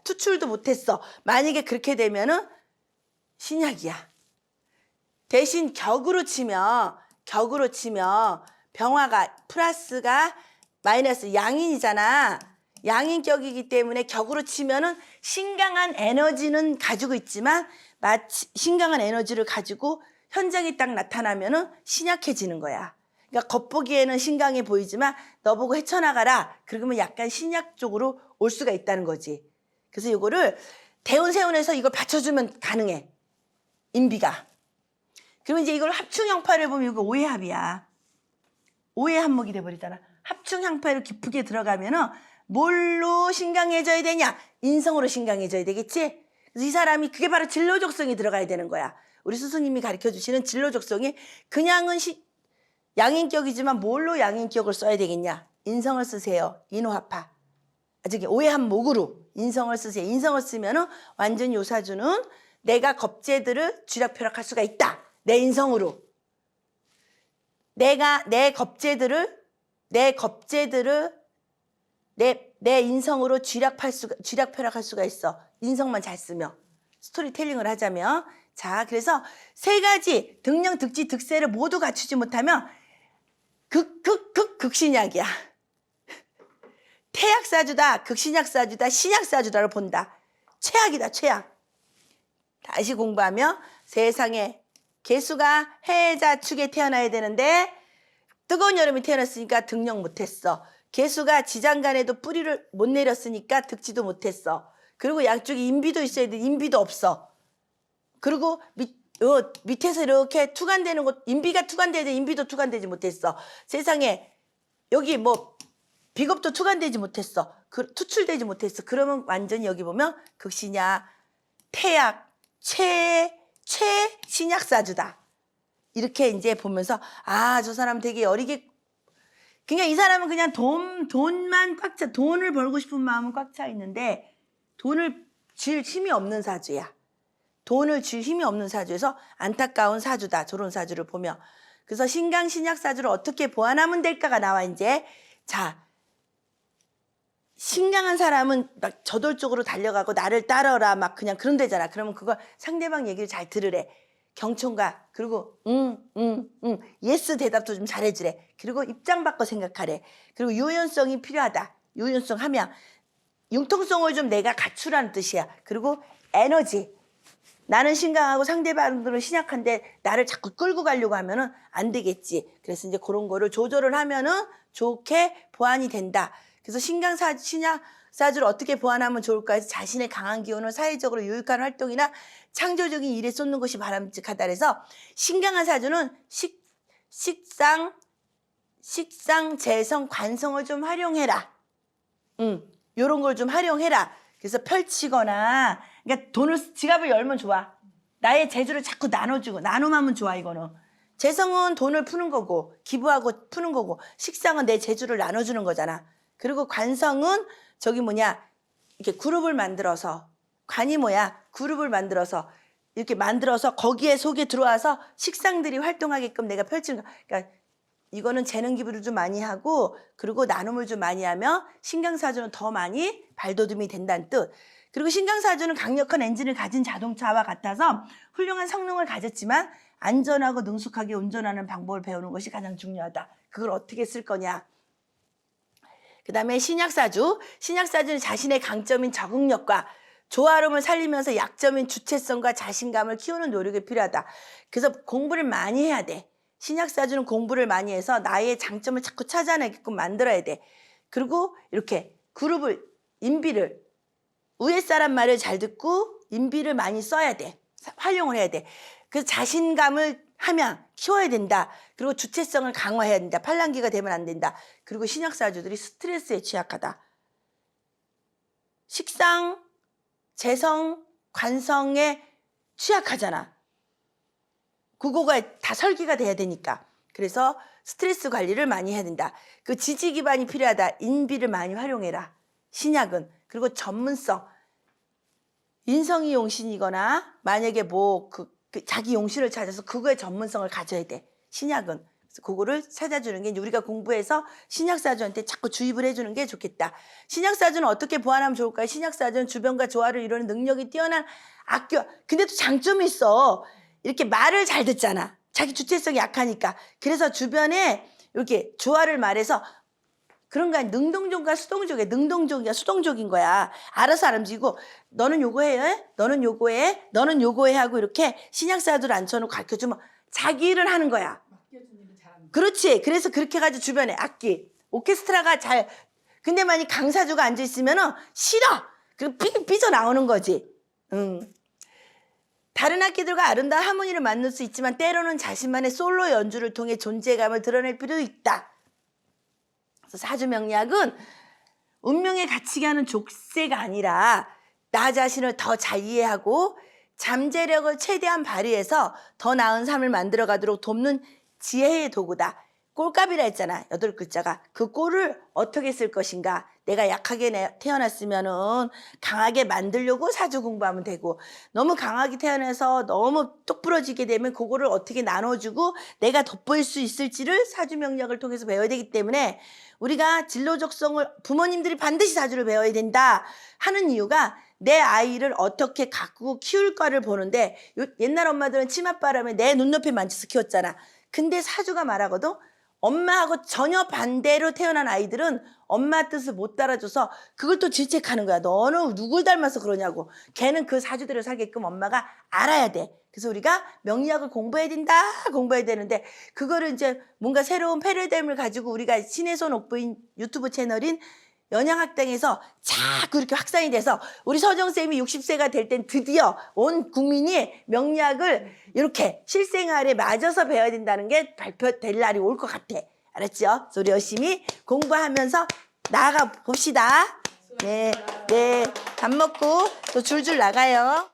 투출도 못했어. 만약에 그렇게 되면은 신약이야. 대신 격으로 치면 병화가 플러스가 마이너스 양인이잖아. 양인격이기 때문에 격으로 치면은 신강한 에너지는 가지고 있지만 마치 신강한 에너지를 가지고 현장에 딱 나타나면은 신약해지는 거야. 그러니까 겉보기에는 신강해 보이지만 너보고 헤쳐나가라. 그러면 약간 신약 쪽으로 올 수가 있다는 거지. 그래서 이거를 대운세운에서 이걸 받쳐주면 가능해. 인비가. 그러면 이제 이걸 합충형파를 보면 이거 오해합이야. 오해한목이 돼버리잖아. 합충형파를 깊게 들어가면은 뭘로 신강해져야 되냐? 인성으로 신강해져야 되겠지? 그래서 이 사람이 그게 바로 진로족성이 들어가야 되는 거야. 우리 스승님이 가르쳐주시는 진로족성이 그냥은 양인격이지만 뭘로 양인격을 써야 되겠냐? 인성을 쓰세요. 인호합파. 저기 오해한목으로 인성을 쓰세요. 인성을 쓰면은 완전히 요 사주는 내가 겁재들을 쥐락펴락할 수가 있다. 내 인성으로. 내가 내 겁재들을 내 인성으로 쥐락펴락할 수가 있어. 인성만 잘 쓰면. 스토리텔링을 하자면. 자, 그래서 세 가지 등령, 득지, 득세를 모두 갖추지 못하면 극신약이야. 태약사주다, 극신약사주다, 신약사주다를 본다. 최악이다, 최악. 다시 공부하며 세상에 개수가 해자축에 태어나야 되는데 뜨거운 여름에 태어났으니까 등령 못했어. 개수가 지장간에도 뿌리를 못 내렸으니까 득지도 못했어. 그리고 양쪽에 인비도 있어야 돼. 인비도 없어. 그리고 밑에서 이렇게 투간되는 것, 인비가 투간돼야 돼. 인비도 투간되지 못했어. 세상에 여기 비겁도 투간되지 못했어. 투출되지 못했어. 그러면 완전히 여기 보면 극신약, 태약, 신약사주다. 이렇게 이제 보면서 저 사람 되게 어리게 그냥 이 사람은 그냥 돈만 꽉 차, 돈을 벌고 싶은 마음은 꽉 차 있는데 돈을 줄 힘이 없는 사주야. 돈을 줄 힘이 없는 사주에서 안타까운 사주다. 저런 사주를 보며. 그래서 신강 신약 사주를 어떻게 보완하면 될까가 나와 이제. 자, 신강한 사람은 막 저돌적으로 달려가고 나를 따라라 막 그냥 그런 데잖아. 그러면 그거 상대방 얘기를 잘 들으래. 경청과 그리고 예스 대답도 좀 잘해주래. 그리고 입장 바꿔 생각하래. 그리고 유연성이 필요하다. 유연성 하면 융통성을 좀 내가 갖추라는 뜻이야. 그리고 에너지. 나는 신강하고 상대방들은 신약한데 나를 자꾸 끌고 가려고 하면은 안 되겠지. 그래서 이제 그런 거를 조절을 하면은 좋게 보완이 된다. 그래서 신약사주를 어떻게 보완하면 좋을까 해서 자신의 강한 기운을 사회적으로 유익한 활동이나 창조적인 일에 쏟는 것이 바람직하다. 그래서 신강한 사주는 식상, 재성, 관성을 좀 활용해라. 요런 걸 좀 활용해라. 그래서 펼치거나, 그러니까 지갑을 열면 좋아. 나의 재주를 자꾸 나눠주고, 나눔하면 좋아, 이거는. 재성은 돈을 푸는 거고, 기부하고 푸는 거고, 식상은 내 재주를 나눠주는 거잖아. 그리고 관성은 이렇게 그룹을 만들어서, 관이 그룹을 만들어서, 이렇게 만들어서 거기에 속에 들어와서 식상들이 활동하게끔 내가 펼치는 거. 그러니까 이거는 재능 기부를 좀 많이 하고 그리고 나눔을 좀 많이 하며 신강사주는 더 많이 발돋움이 된다는 뜻. 그리고 신강사주는 강력한 엔진을 가진 자동차와 같아서 훌륭한 성능을 가졌지만 안전하고 능숙하게 운전하는 방법을 배우는 것이 가장 중요하다. 그걸 어떻게 쓸 거냐. 그 다음에 신약사주는 자신의 강점인 적응력과 조화로움을 살리면서 약점인 주체성과 자신감을 키우는 노력이 필요하다. 그래서 공부를 많이 해야 돼. 신약사주는 공부를 많이 해서 나의 장점을 자꾸 찾아내게끔 만들어야 돼. 그리고 이렇게 인비를 위에 사람 말을 잘 듣고 인비를 많이 써야 돼. 활용을 해야 돼. 그래서 자신감을 키워야 된다. 그리고 주체성을 강화해야 된다. 팔랑귀가 되면 안 된다. 그리고 신약사주들이 스트레스에 취약하다. 식상, 재성, 관성에 취약하잖아. 그거가 다 설계가 돼야 되니까. 그래서 스트레스 관리를 많이 해야 된다. 그 지지 기반이 필요하다. 인비를 많이 활용해라. 신약은. 그리고 전문성. 인성이 용신이거나 만약에 자기 용신을 찾아서 그거에 전문성을 가져야 돼. 신약은. 그래서 그거를 찾아주는 게 이제 우리가 공부해서 신약사주한테 자꾸 주입을 해주는 게 좋겠다. 신약사주는 어떻게 보완하면 좋을까요? 신약사주는 주변과 조화를 이루는 능력이 뛰어난 악교. 근데 또 장점이 있어. 이렇게 말을 잘 듣잖아. 자기 주체성이 약하니까. 그래서 주변에 이렇게 조화를 말해서 그런 거 아니야. 능동적과 수동적이야. 능동적이야. 수동적인 거야. 알아서 안 움직이고 너는 요거 해. 너는 요거 해. 너는 요거 해 하고 이렇게 신약사주를 앉혀놓고 가르쳐주면 자기 일을 하는 거야. 맡겨준 일을 잘하는 거야. 그렇지. 그래서 그렇게 해가지고 주변에 악기, 오케스트라가 근데 만약 강사주가 앉아있으면은 싫어. 그리고 삐져나오는 거지. 다른 악기들과 아름다운 하모니를 만들 수 있지만 때로는 자신만의 솔로 연주를 통해 존재감을 드러낼 필요도 있다. 그래서 사주명리학은 운명의 가치가 하는 족쇄가 아니라 나 자신을 더 잘 이해하고 잠재력을 최대한 발휘해서 더 나은 삶을 만들어가도록 돕는 지혜의 도구다. 꼴값이라 했잖아. 8글자가. 그 꼴을 어떻게 쓸 것인가. 내가 약하게 태어났으면은 강하게 만들려고 사주 공부하면 되고 너무 강하게 태어나서 너무 똑부러지게 되면 그거를 어떻게 나눠주고 내가 돋보일 수 있을지를 사주 명략을 통해서 배워야 되기 때문에 우리가 진로적성을 부모님들이 반드시 사주를 배워야 된다 하는 이유가 내 아이를 어떻게 가꾸고 키울까를 보는데 옛날 엄마들은 치맛바람에 내 눈높이 만져서 키웠잖아. 근데 사주가 말하거든. 엄마하고 전혀 반대로 태어난 아이들은 엄마 뜻을 못 따라줘서 그걸 또 질책하는 거야. 너는 누굴 닮아서 그러냐고. 걔는 그 사주대로 살게끔 엄마가 알아야 돼. 그래서 우리가 명리학을 공부해야 된다. 공부해야 되는데 그거를 이제 뭔가 새로운 패러다임을 가지고 우리가 신의 손 옥부인 유튜브 채널인 연양학당에서 자꾸 이렇게 확산이 돼서 우리 서정쌤이 60세가 될 땐 드디어 온 국민이 명리학을 이렇게 실생활에 맞아서 배워야 된다는 게 발표될 날이 올 것 같아. 알았죠? 그래서 우리 열심히 공부하면서 나아가 봅시다. 네, 밥 먹고 또 줄줄 나가요.